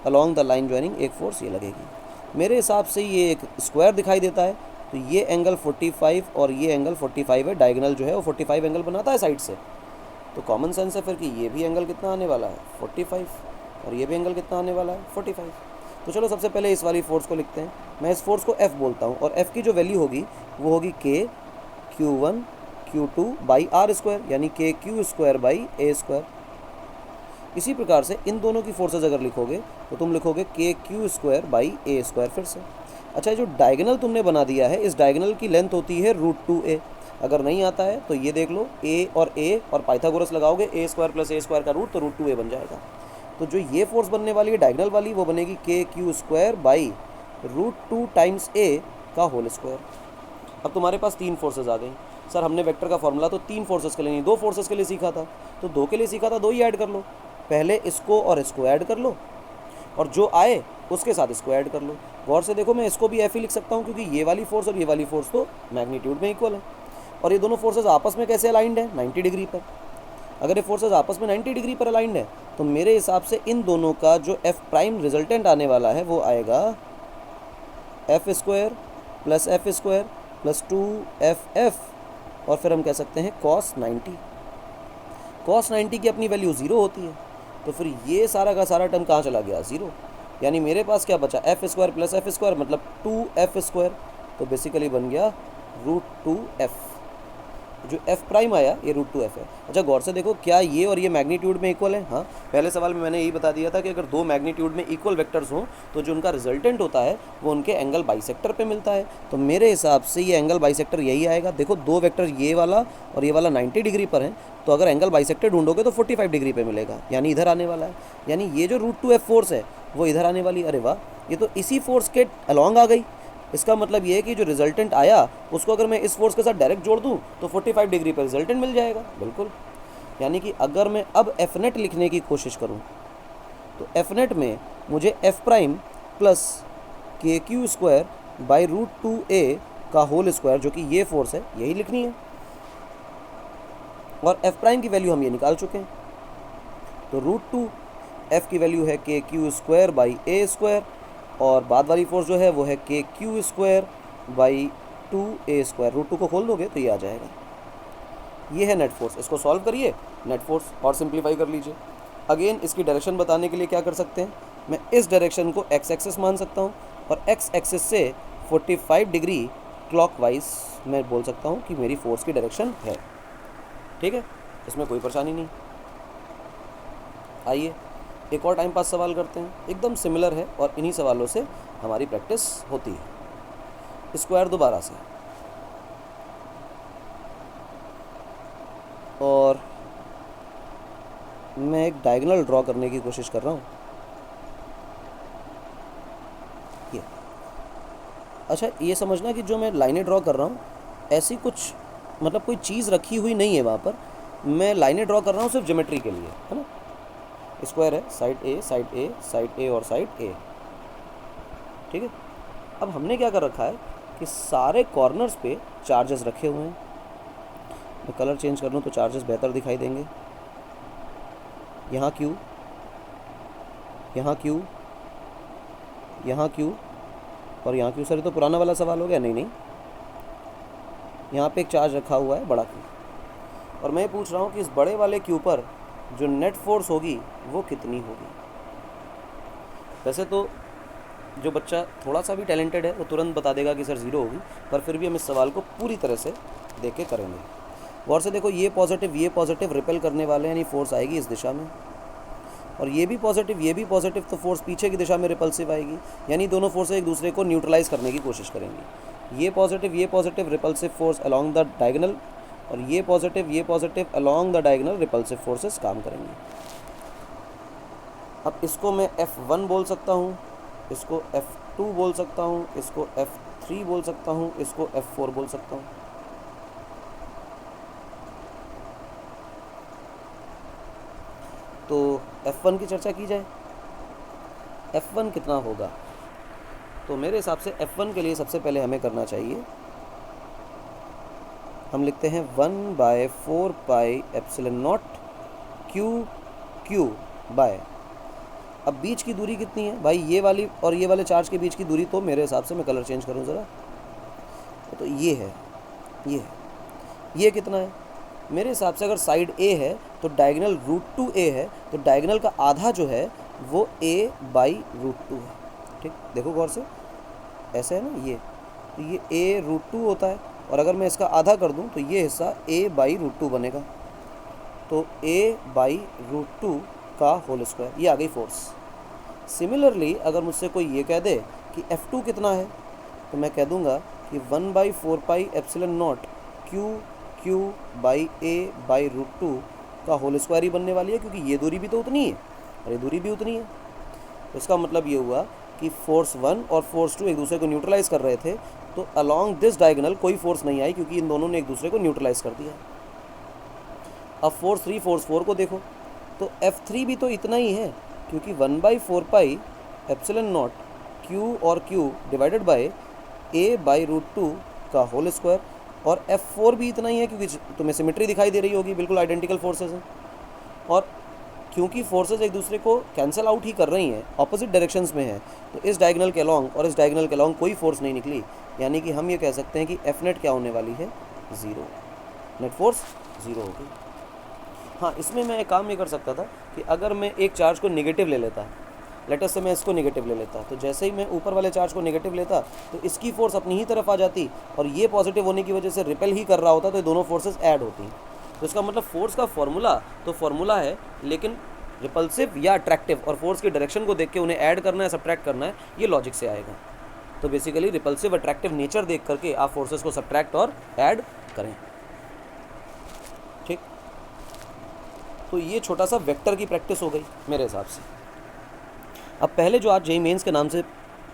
अलोंग द लाइन ज्वाइनिंग एक फोर्स ये लगेगी। मेरे हिसाब से ये एक स्क्वायर दिखाई देता है, तो ये एंगल 45 और ये एंगल 45 है। डायगोनल जो है वो 45 एंगल बनाता है साइड से, तो कॉमन सेंस है फिर कि ये भी एंगल कितना आने वाला है 45, और ये भी एंगल कितना आने वाला है 45। तो चलो सबसे पहले इस वाली फोर्स को लिखते हैं। मैं इस फोर्स को F बोलता हूँ, और F की जो वैल्यू होगी वो होगी KQ1 Q2 बाई R², यानी KQ² बाई A²। इसी प्रकार से इन दोनों की फोर्सेज अगर लिखोगे तो तुम लिखोगे KQ² बाई A² फिर से। अच्छा, जो डायगोनल तुमने बना दिया है, इस डायगोनल की लेंथ होती है √2a। अगर नहीं आता है तो ये देख लो, A और पाइथागोरस लगाओगे, A² + A² का रूट, तो √2a बन जाएगा। तो जो ये फोर्स बनने वाली है डायगोनल वाली, वो बनेगी KQ² बाई √2 टाइम्स A का होल स्क्वायर। अब तुम्हारे पास तीन फोर्सेज आ गई। सर हमने वेक्टर का फॉर्मूला तो तीन फोर्सेस के लिए नहीं, दो फोर्सेस के लिए सीखा था, तो दो के लिए सीखा था, दो ही ऐड कर लो। पहले इसको और इसको ऐड कर लो, और जो आए उसके साथ इसको ऐड कर लो। गौर से देखो, मैं इसको भी F ही लिख सकता हूँ, क्योंकि ये वाली फोर्स और ये वाली फोर्स तो मैग्नीट्यूड में इक्वल है। और ये दोनों फोर्सेज आपस में कैसे अलाइंड है, 90 डिग्री पर। अगर ये फोर्सेज आपस में 90 डिग्री पर अलाइंड है तो मेरे हिसाब से इन दोनों का जो F' रिजल्टेंट आने वाला है वो आएगा F² + F² + 2FF, और फिर हम कह सकते हैं cos 90। cos 90 की अपनी वैल्यू 0 होती है, तो फिर ये सारा का सारा टर्म कहाँ चला गया, 0। यानी मेरे पास क्या बचा, F square plus F square मतलब 2f²। तो बेसिकली बन गया √2f। जो f प्राइम आया ये √2f है। अच्छा गौर से देखो, क्या ये और ये मैग्नीट्यूड में इक्वल है? हाँ, पहले सवाल में मैंने यही बता दिया था कि अगर दो मैग्नीट्यूड में इक्वल वेक्टर्स हों तो जो उनका रिजल्टेंट होता है वो उनके एंगल बाइसेक्टर पे मिलता है। तो मेरे हिसाब से ये एंगल बाइसेक्टर यही आएगा। देखो दो वेक्टर ये वाला और ये वाला 90 डिग्री पर है, तो अगर एंगल बाइसेक्टर ढूंढोगे तो 45 डिग्री पे मिलेगा, यानी इधर आने वाला है। यानी ये जो √2f फोर्स है वो इधर आने वाली। अरे वाह, ये तो इसी फोर्स के अलॉन्ग आ गई। इसका मतलब ये है कि जो रिजल्टेंट आया उसको अगर मैं इस फोर्स के साथ डायरेक्ट जोड़ दूं तो 45 डिग्री पर रिजल्टेंट मिल जाएगा। बिल्कुल, यानी कि अगर मैं अब एफ नेट लिखने की कोशिश करूं तो एफ नेट में मुझे F prime plus KQ² by √2a का होल स्क्वायर, जो कि ये फोर्स है, यही लिखनी है। और एफ प्राइम की वैल्यू हम ये निकाल चुके हैं। तो √2f की वैल्यू है KQ² बाई a², और बाद वाली फोर्स जो है वो है KQ² बाई 2a²। √2 को खोल दोगे तो ये आ जाएगा। ये है नेट फोर्स। इसको सॉल्व करिए, नेट फोर्स, और सिंप्लीफाई कर लीजिए। अगेन इसकी डायरेक्शन बताने के लिए क्या कर सकते हैं, मैं इस डायरेक्शन को एक्स एक्सिस मान सकता हूँ और एक्स एक्सिस से 45 डिग्री क्लॉकवाइज मैं बोल सकता हूँ कि मेरी फोर्स की डायरेक्शन है। ठीक है, इसमें कोई परेशानी नहीं। आइए एक और टाइम पास सवाल करते हैं, एकदम सिमिलर है और इन्हीं सवालों से हमारी प्रैक्टिस होती है। स्क्वायर दोबारा से, और मैं एक डायगोनल ड्रॉ करने की कोशिश कर रहा हूँ। ये अच्छा, ये समझना कि जो मैं लाइनें ड्रॉ कर रहा हूँ ऐसी कुछ मतलब कोई चीज़ रखी हुई नहीं है वहाँ पर। मैं लाइनें ड्रॉ कर रहा हूँ सिर्फ ज्योमेट्री के लिए, है ना। स्क्वायर है, साइड ए, साइड ए, साइड ए और साइड ए। ठीक है, अब हमने क्या कर रखा है कि सारे कॉर्नर्स पे चार्जेस रखे हुए हैं। मैं कलर चेंज कर लूँ तो चार्जेस बेहतर दिखाई देंगे। यहाँ Q, यहाँ Q, यहाँ Q और यहाँ Q। सर ये तो पुराना वाला सवाल हो गया। नहीं नहीं, यहाँ पे एक चार्ज रखा हुआ है बड़ा Q, और मैं पूछ रहा हूँ कि इस बड़े वाले Q पर जो नेट फोर्स होगी वो कितनी होगी। वैसे तो जो बच्चा थोड़ा सा भी टैलेंटेड है वो तुरंत बता देगा कि सर 0 होगी, पर फिर भी हम इस सवाल को पूरी तरह से देख के करेंगे। गौर से देखो, ये पॉजिटिव रिपेल करने वाले हैं, यानी फोर्स आएगी इस दिशा में, और ये भी पॉजिटिव, तो फोर्स पीछे की दिशा में रिपल्सिव आएगी, यानी दोनों फोर्सेस एक दूसरे को न्यूट्रलाइज करने की कोशिश करेंगी। ये positive repulsive force along the diagonal, और ये positive along the diagonal repulsive forces काम करेंगी। अब इसको मैं F1 बोल सकता हूँ, इसको F2 बोल सकता हूँ, इसको F3 बोल सकता हूँ, इसको F4 बोल सकता हूँ। तो F1 की चर्चा की जाए। F1 कितना होगा? तो मेरे हिसाब से F1 के लिए सबसे पहले हमें करना चाहिए, हम लिखते हैं 1/4πε0 QQ बाय। अब बीच की दूरी कितनी है भाई, ये वाली और ये वाले चार्ज के बीच की दूरी, तो मेरे हिसाब से मैं कलर चेंज करूँ ज़रा, तो ये है, ये कितना है मेरे हिसाब से। अगर साइड A है तो डायगोनल √2a है, तो डायगोनल का आधा जो है वो a/√2 है। ठीक, देखो गौर से, ऐसे है ना, ये तो ये a√2 होता है, और अगर मैं इसका आधा कर दूं तो ये हिस्सा a/√2 बनेगा, तो a/√2 का होल स्क्वायर। ये आ गई फोर्स। सिमिलरली अगर मुझसे कोई ये कह दे कि F2 कितना है, तो मैं कह दूंगा कि 1/4πε0 QQ बाई a/√2 का होल स्क्वायर ही बनने वाली है, क्योंकि ये दूरी भी तो उतनी है और ये दूरी भी उतनी है। तो इसका मतलब ये हुआ कि फोर्स 1 और फोर्स 2 एक दूसरे को न्यूट्रलाइज कर रहे थे, तो अलॉन्ग दिस डायगोनल कोई फोर्स नहीं आई, क्योंकि इन दोनों ने एक दूसरे को न्यूट्रलाइज कर दिया। अब फोर्स 3, फोर्स 4 को देखो, तो F3 भी तो इतना ही है, क्योंकि 1/4πε0 Q और Q डिवाइडेड बाय a/√2 का होल स्क्वायर, और F4 भी इतना ही है, क्योंकि तुम्हें सिमेट्री दिखाई दे रही होगी, बिल्कुल आइडेंटिकल फोर्सेस हैं। और क्योंकि फोर्सेस एक दूसरे को कैंसिल आउट ही कर रही हैं, ऑपोजिट डायरेक्शंस में हैं, तो इस डायगोनल के अलॉन्ग और इस डायगोनल के अलॉन्ग कोई फोर्स नहीं निकली, यानी कि हम ये कह सकते हैं कि F नेट क्या होने वाली है, 0। नेट फोर्स 0 होगी। हाँ, इसमें मैं एक काम ये कर सकता था कि अगर मैं एक चार्ज को नेगेटिव ले लेता लेटस से मैं इसको नेगेटिव ले लेता, तो जैसे ही मैं ऊपर वाले चार्ज को नेगेटिव लेता तो इसकी फोर्स अपनी ही तरफ आ जाती और ये पॉजिटिव होने की वजह से रिपेल ही कर रहा होता, तो ये दोनों फोर्सेस ऐड होती। तो इसका मतलब फोर्स का फॉर्मूला है, लेकिन रिपल्सिव या अट्रैक्टिव और फोर्स की डायरेक्शन को देख के उन्हें ऐड करना है सब्ट्रैक्ट करना है, ये लॉजिक से आएगा। तो बेसिकली रिपल्सिव अट्रैक्टिव नेचर देख करके आप फोर्सेस को सब्ट्रैक्ट और ऐड करें। ठीक, तो ये छोटा सा वेक्टर की प्रैक्टिस हो गई मेरे हिसाब से। अब पहले जो आज जेईई मेंस के नाम से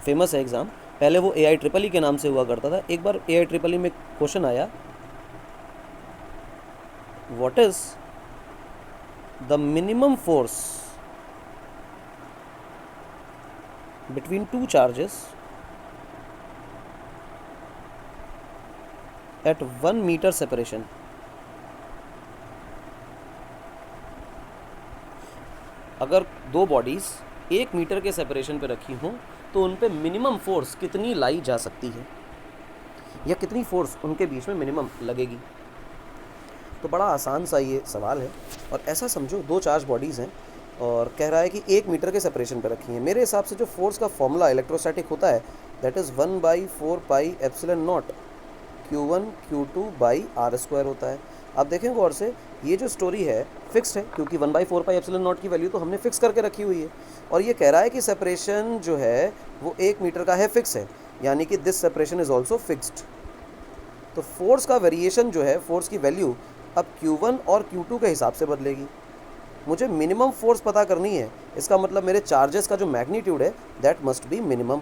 फेमस है एग्ज़ाम, पहले वो AIEEE के नाम से हुआ करता था। एक बार AIEEE में क्वेश्चन आया, what is the minimum force between two charges at 1 metre separation. अगर दो बॉडीज़ 1 मीटर के सेपरेशन पे रखी हों तो उन पे मिनिमम फोर्स कितनी लाई जा सकती है, या कितनी फोर्स उनके बीच में मिनिमम लगेगी। तो बड़ा आसान सा ये सवाल है, और ऐसा समझो दो चार्ज बॉडीज़ हैं और कह रहा है कि 1 मीटर के सेपरेशन पे रखी हैं। मेरे हिसाब से जो फोर्स का फॉर्मूला इलेक्ट्रोस्टैटिक होता है दैट इज़ 1/4πε0 Q1 Q2/r² होता है। आप देखें गौर से, ये जो स्टोरी है फिक्स्ड है, क्योंकि 1/4πε0 की वैल्यू तो हमने फिक्स करके रखी हुई है, और ये कह रहा है कि सेपरेशन जो है वो 1 मीटर का है, फिक्स है, यानी कि this separation is also fixed. तो फोर्स का वेरिएशन जो है, फोर्स की वैल्यू अब Q1 और Q2 के हिसाब से बदलेगी। मुझे मिनिमम फोर्स पता करनी है, इसका मतलब मेरे चार्जेस का जो मैग्नीट्यूड है दैट मस्ट बी मिनिमम।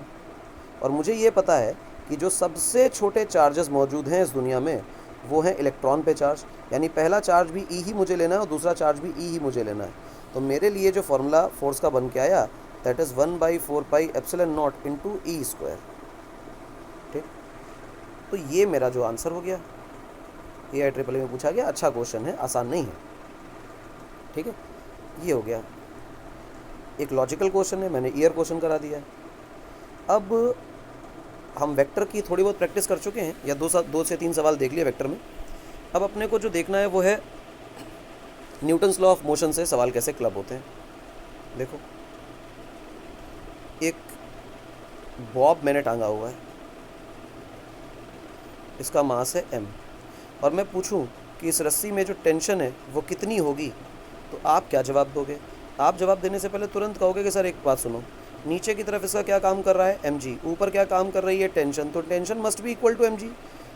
और मुझे ये पता है कि जो सबसे छोटे चार्जेस मौजूद हैं इस दुनिया में वो हैं इलेक्ट्रॉन पे चार्ज, यानी पहला चार्ज भी ई ही मुझे लेना है और दूसरा चार्ज भी ई ही मुझे लेना है। तो मेरे लिए जो फॉर्मूला फोर्स का बन के आया दैट इज़ 1/4πε0 इंटू E²। ठीक, तो ये मेरा जो आंसर हो गया, AIEEE में पूछा गया, अच्छा क्वेश्चन है, आसान नहीं है। ठीक है, ये हो गया एक लॉजिकल क्वेश्चन है, मैंने ईयर क्वेश्चन करा दिया है। अब हम वेक्टर की थोड़ी बहुत प्रैक्टिस कर चुके हैं, या 2 से 3 सवाल देख लिए वेक्टर में। अब अपने को जो देखना है वो है न्यूटन्स लॉ ऑफ मोशन से सवाल कैसे क्लब होते हैं। देखो, एक बॉब मैंने टांगा हुआ है, इसका मास है m, और मैं पूछूं कि इस रस्सी में जो टेंशन है वो कितनी होगी, तो आप क्या जवाब दोगे? आप जवाब देने से पहले तुरंत कहोगे कि सर एक बात सुनो, नीचे की तरफ इसका क्या काम कर रहा है mg, ऊपर क्या काम कर रही है टेंशन, तो tension must be equal to mg।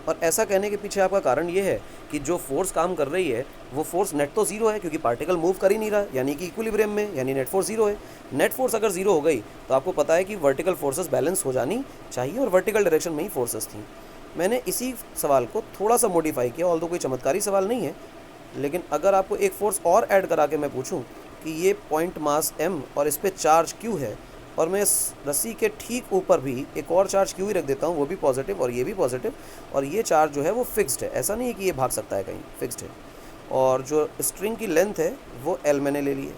और ऐसा कहने के पीछे आपका कारण ये है कि जो फोर्स काम कर रही है वो फोर्स नेट तो ज़ीरो है, क्योंकि पार्टिकल मूव कर ही नहीं रहा, यानी कि इक्विलिब्रियम में, यानी नेट फोर्स ज़ीरो है। नेट फोर्स अगर ज़ीरो हो गई तो आपको पता है कि वर्टिकल फोर्सेस बैलेंस हो जानी चाहिए, और वर्टिकल डायरेक्शन में ही फोर्सेस थी। मैंने इसी सवाल को थोड़ा सा मॉडिफाई किया, ऑल्दो कोई चमत्कारी सवाल नहीं है, लेकिन अगर आपको एक फोर्स और ऐड करा के मैं पूछूँ कि ये पॉइंट मास m और इस पर चार्ज q है, और मैं इस रस्सी के ठीक ऊपर भी एक और चार्ज q ही रख देता हूँ, वो भी पॉजिटिव और ये भी पॉजिटिव, और ये चार्ज जो है वो फिक्स्ड है, ऐसा नहीं है कि ये भाग सकता है कहीं, फिक्स्ड है। और जो स्ट्रिंग की लेंथ है वो l मैंने ले ली है।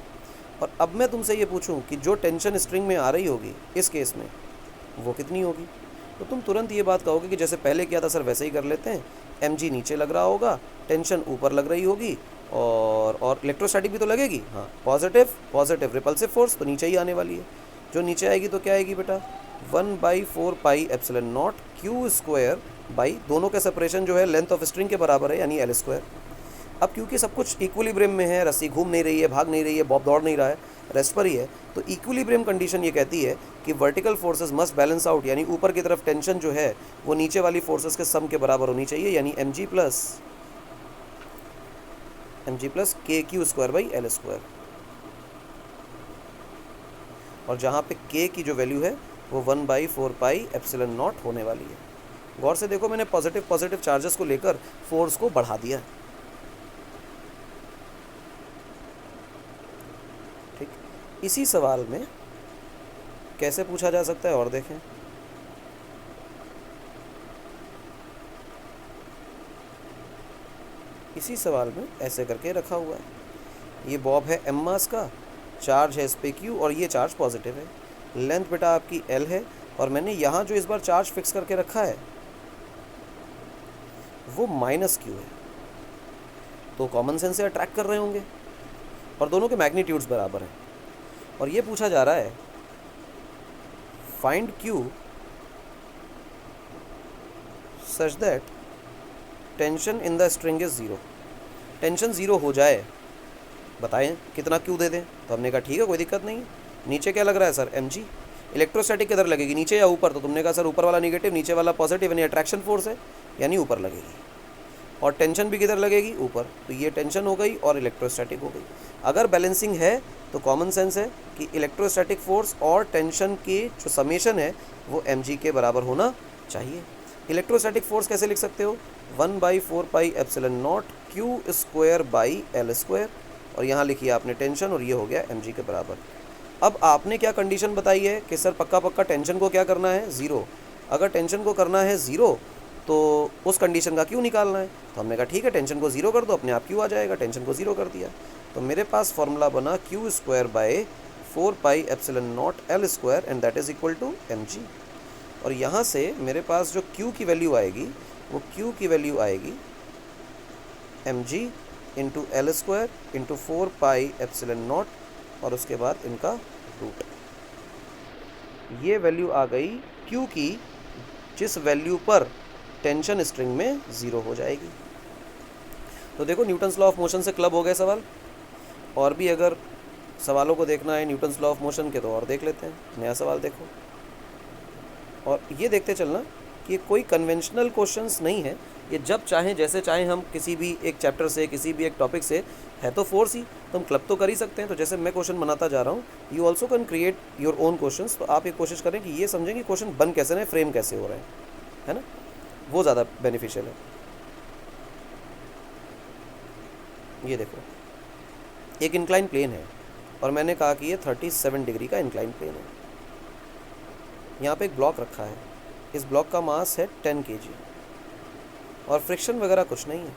और अब मैं तुमसे ये पूछूं कि जो टेंशन स्ट्रिंग में आ रही होगी इस केस में वो कितनी होगी, तो तुम तुरंत ये बात कहोगे कि जैसे पहले किया था सर वैसे ही कर लेते हैं, mg नीचे लग रहा होगा, टेंशन ऊपर लग रही होगी, और इलेक्ट्रोस्टैटिक भी तो लगेगी, हाँ पॉजिटिव रिपल्सिव फोर्स तो नीचे ही आने वाली है। जो नीचे आएगी तो क्या आएगी बेटा, 1/4πε0 Q² बाई, दोनों का सेपरेशन जो है लेंथ ऑफ स्ट्रिंग के बराबर है, यानी L²। अब क्योंकि सब कुछ इक्विलिब्रियम में है, रस्सी घूम नहीं रही है, भाग नहीं रही है, बॉब दौड़ नहीं रहा है, रेस्ट पर ही है, तो इक्विलिब्रियम कंडीशन ये कहती है कि vertical forces must balance out, यानी ऊपर की तरफ टेंशन जो है वो नीचे वाली फोर्सेस के सम के बराबर होनी चाहिए, यानी mg प्लस kq²/L²। और जहाँ पे k की जो वैल्यू है वो 1/4πε0 होने वाली है। गौर से देखो, मैंने पॉजिटिव चार्जेस को लेकर फोर्स को बढ़ा दिया। ठीक, इसी सवाल में कैसे पूछा जा सकता है और देखें। इसी सवाल में ऐसे करके रखा हुआ है, ये बॉब है m मास का, चार्ज है इस पे q, और ये चार्ज पॉजिटिव है, लेंथ बेटा आपकी l है, और मैंने यहाँ जो इस बार चार्ज फिक्स करके रखा है वो -q है, तो कॉमन सेंस से अट्रैक्ट कर रहे होंगे, और दोनों के मैग्नीट्यूड्स बराबर हैं। और ये पूछा जा रहा है find Q such that tension in the string is zero. Tension zero हो जाए, बताएं कितना क्यू दे दें। तो हमने कहा ठीक है, कोई दिक्कत नहीं है। नीचे क्या लग रहा है सर? mg। इलेक्ट्रोस्टैटिक किधर लगेगी, नीचे या ऊपर? तो तुमने कहा सर ऊपर वाला निगेटिव, नीचे वाला पॉजिटिव, यानी अट्रैक्शन फोर्स है, यानी ऊपर लगेगी। और टेंशन भी किधर लगेगी? ऊपर। तो ये टेंशन हो गई और इलेक्ट्रोस्टैटिक हो गई। अगर बैलेंसिंग है तो कॉमन सेंस है कि इलेक्ट्रोस्टैटिक फोर्स और टेंशन की जो समेशन है वो mg के बराबर होना चाहिए। इलेक्ट्रोस्टैटिक फोर्स कैसे लिख सकते हो? 1/4πε0 q square by l square, और यहाँ लिखिए आपने टेंशन, और ये हो गया mg के बराबर। अब आपने क्या कंडीशन बताई है कि सर पक्का पक्का टेंशन को क्या करना है? ज़ीरो। अगर टेंशन को करना है ज़ीरो तो उस कंडीशन का क्यू निकालना है। तो हमने कहा ठीक है, टेंशन को ज़ीरो कर दो, अपने आप क्यू आ जाएगा। टेंशन को ज़ीरो कर दिया तो मेरे पास फॉर्मूला बना q square by 4πε0 l square, and that is equal to mg। और यहाँ से मेरे पास जो क्यू की वैल्यू आएगी वो क्यू की वैल्यू आएगी mg into l square into 4πε0 और उसके बाद इनका रूट। ये वैल्यू आ गई क्यू की, जिस वैल्यू पर टेंशन स्ट्रिंग में ज़ीरो हो जाएगी। तो देखो न्यूटन्स लॉ ऑफ मोशन से क्लब हो गए सवाल। और भी अगर सवालों को देखना है न्यूटन्स लॉ ऑफ मोशन के तो और देख लेते हैं। नया सवाल देखो, और ये देखते चलना कि कोई कन्वेंशनल क्वेश्चंस नहीं है। ये जब चाहें जैसे चाहें हम किसी भी एक चैप्टर से, किसी भी एक टॉपिक से, है तो फोर्स ही, तो हम क्लब तो कर ही सकते हैं। तो जैसे मैं क्वेश्चन बनाता जा रहा हूँ, you also can create your own questions. तो आप ये कोशिश करें कि ये समझें कि क्वेश्चन बन कैसे रहे, फ्रेम कैसे हो रहे हैं, है ना, वो ज़्यादा बेनिफिशियल है। ये देखो एक इंक्लाइन प्लेन है और मैंने कहा कि ये 37 डिग्री का इंक्लाइन प्लेन है। यहाँ पे एक ब्लॉक रखा है, इस ब्लॉक का मास है 10 kg और फ्रिक्शन वगैरह कुछ नहीं है।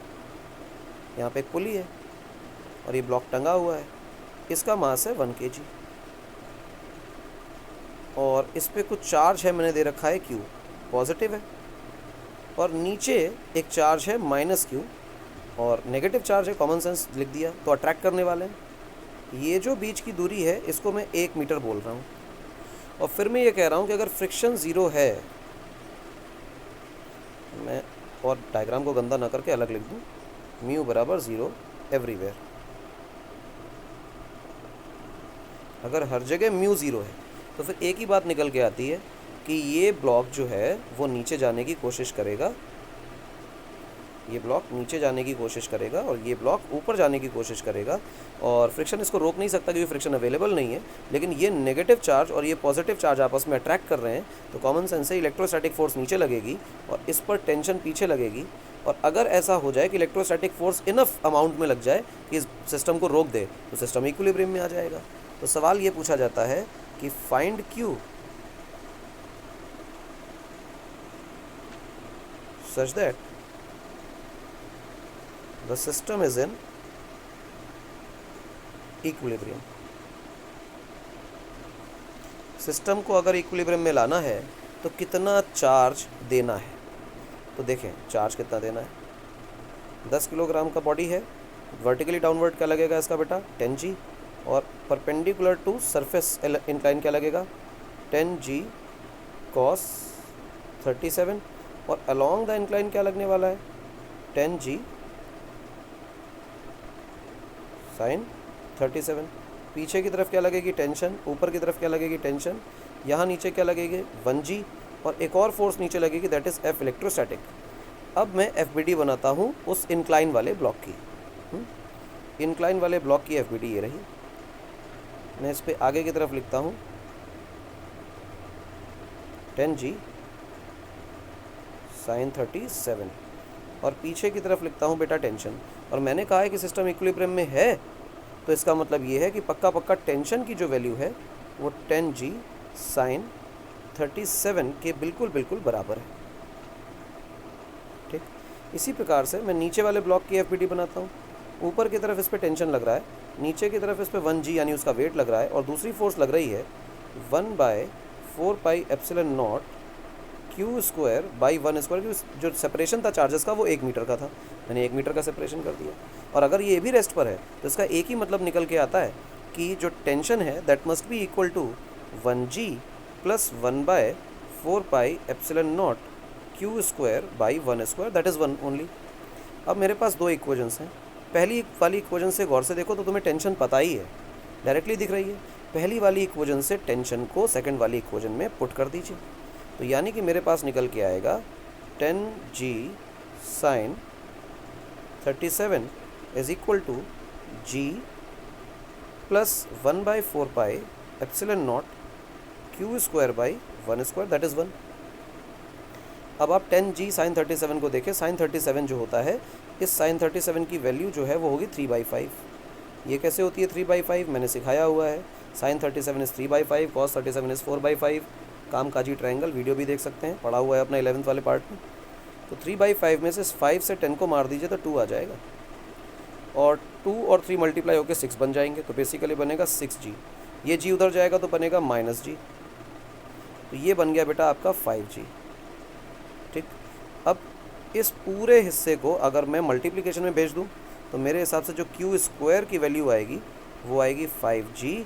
यहाँ पे एक पुली है और ये ब्लॉक टंगा हुआ है, इसका मास है 1 kg और इस पर कुछ चार्ज है, मैंने दे रखा है Q, पॉजिटिव है, और नीचे एक चार्ज है -Q और नेगेटिव चार्ज है, कॉमन सेंस लिख दिया, तो अट्रैक्ट करने वाले हैं। ये जो बीच की दूरी है इसको मैं 1 मीटर बोल रहा हूँ। और फिर मैं ये कह रहा हूँ कि अगर फ्रिक्शन ज़ीरो है, मैं और डायग्राम को गंदा ना करके अलग लिख दूँ, म्यू बराबर 0 एवरीवेयर। अगर हर जगह म्यू 0 है तो फिर एक ही बात निकल के आती है कि ये ब्लॉक जो है वो नीचे जाने की कोशिश करेगा, ये ब्लॉक नीचे जाने की कोशिश करेगा और ये ब्लॉक ऊपर जाने की कोशिश करेगा। और फ्रिक्शन इसको रोक नहीं सकता क्योंकि फ्रिक्शन अवेलेबल नहीं है, लेकिन ये नेगेटिव चार्ज और ये पॉजिटिव चार्ज आपस में अट्रैक्ट कर रहे हैं। तो कॉमन सेंस से इलेक्ट्रोस्टैटिक फोर्स नीचे लगेगी और इस पर टेंशन पीछे लगेगी। और अगर ऐसा हो जाए कि इलेक्ट्रोस्टैटिक फोर्स इनफ अमाउंट में लग जाए कि इस सिस्टम को रोक दे, तो सिस्टम इक्विलिब्रियम में आ जाएगा। तो सवाल ये पूछा जाता है कि find Q such that the system is in equilibrium। System को अगर इक्विलिब्रियम में लाना है तो कितना चार्ज देना है। तो देखें चार्ज कितना देना है, 10 किलोग्राम का बॉडी है, वर्टिकली डाउनवर्ड क्या लगेगा इसका बेटा 10g, और परपेंडिकुलर टू सरफेस इंक्लाइन क्या लगेगा 10g cos 37, और अलोंग द इंक्लाइन क्या लगने वाला है 10g sin 37। पीछे की तरफ क्या लगेगी टेंशन, ऊपर की तरफ क्या लगेगी टेंशन, यहाँ नीचे क्या लगेगी 1g, और एक और फोर्स नीचे लगेगी दैट इज़ F इलेक्ट्रोस्टैटिक। अब मैं FBD बनाता हूँ उस इंक्लाइन वाले ब्लॉक की। इंक्लाइन वाले ब्लॉक की FBD ये रही। मैं इस पर आगे की तरफ लिखता हूँ 10g sin 37 और पीछे की तरफ लिखता हूँ बेटा टेंशन। और मैंने कहा है कि सिस्टम इक्विलिब्रियम में है, तो इसका मतलब ये है कि पक्का पक्का टेंशन की जो वैल्यू है वो 10g sin 37 के बिल्कुल बिल्कुल बराबर है। ठीक, इसी प्रकार से मैं नीचे वाले ब्लॉक की FBD बनाता हूँ। ऊपर की तरफ इस पर टेंशन लग रहा है, नीचे की तरफ इस पर 1g यानी उसका वेट लग रहा है, और दूसरी फोर्स लग रही है 1/4πε0 Q स्क्वायर बाई 1 स्क्वायर। जो सेपरेशन था चार्जेस का वो 1 मीटर का था, मैंने 1 मीटर का सेपरेशन कर दिया। और अगर ये भी रेस्ट पर है तो इसका एक ही मतलब निकल के आता है कि जो टेंशन है that must be equal to 1g plus 1/4πε0 q square by 1 square, that is 1 only. अब मेरे पास दो इक्वेशंस हैं। पहली वाली इक्वेशन से गौर से देखो तो तुम्हें टेंशन पता ही है, डायरेक्टली दिख रही है। पहली वाली इक्वेशन से टेंशन को सेकंड वाली इक्वेशन में पुट कर दीजिए, तो यानी कि मेरे पास निकल के आएगा 10g sin 37 is equal to g plus 1/4πε0 q square by 1 square, that is 1। अब आप 10g sin 37 को देखें, sin 37 जो होता है, इस sin 37 की वैल्यू जो है वो होगी 3/5। ये कैसे होती है 3/5? मैंने सिखाया हुआ है। sin 37 is 3/5, cos 37 is 4/5। काम काजी ट्रायंगल वीडियो भी देख सकते हैं, पढ़ा हुआ है अपना 11th वाले पार्ट में। तो 3/5 में से 5 से 10 को मार दीजिए तो 2 आ जाएगा, और 2 और 3 मल्टीप्लाई होकर 6 बन जाएंगे, तो बेसिकली बनेगा 6g। ये g उधर जाएगा तो बनेगा -g, तो ये बन गया बेटा आपका 5g। ठीक, अब इस पूरे हिस्से को अगर मैं मल्टीप्लिकेशन में भेज दूं तो मेरे हिसाब से जो क्यू स्क्वायर की वैल्यू आएगी वो आएगी 5g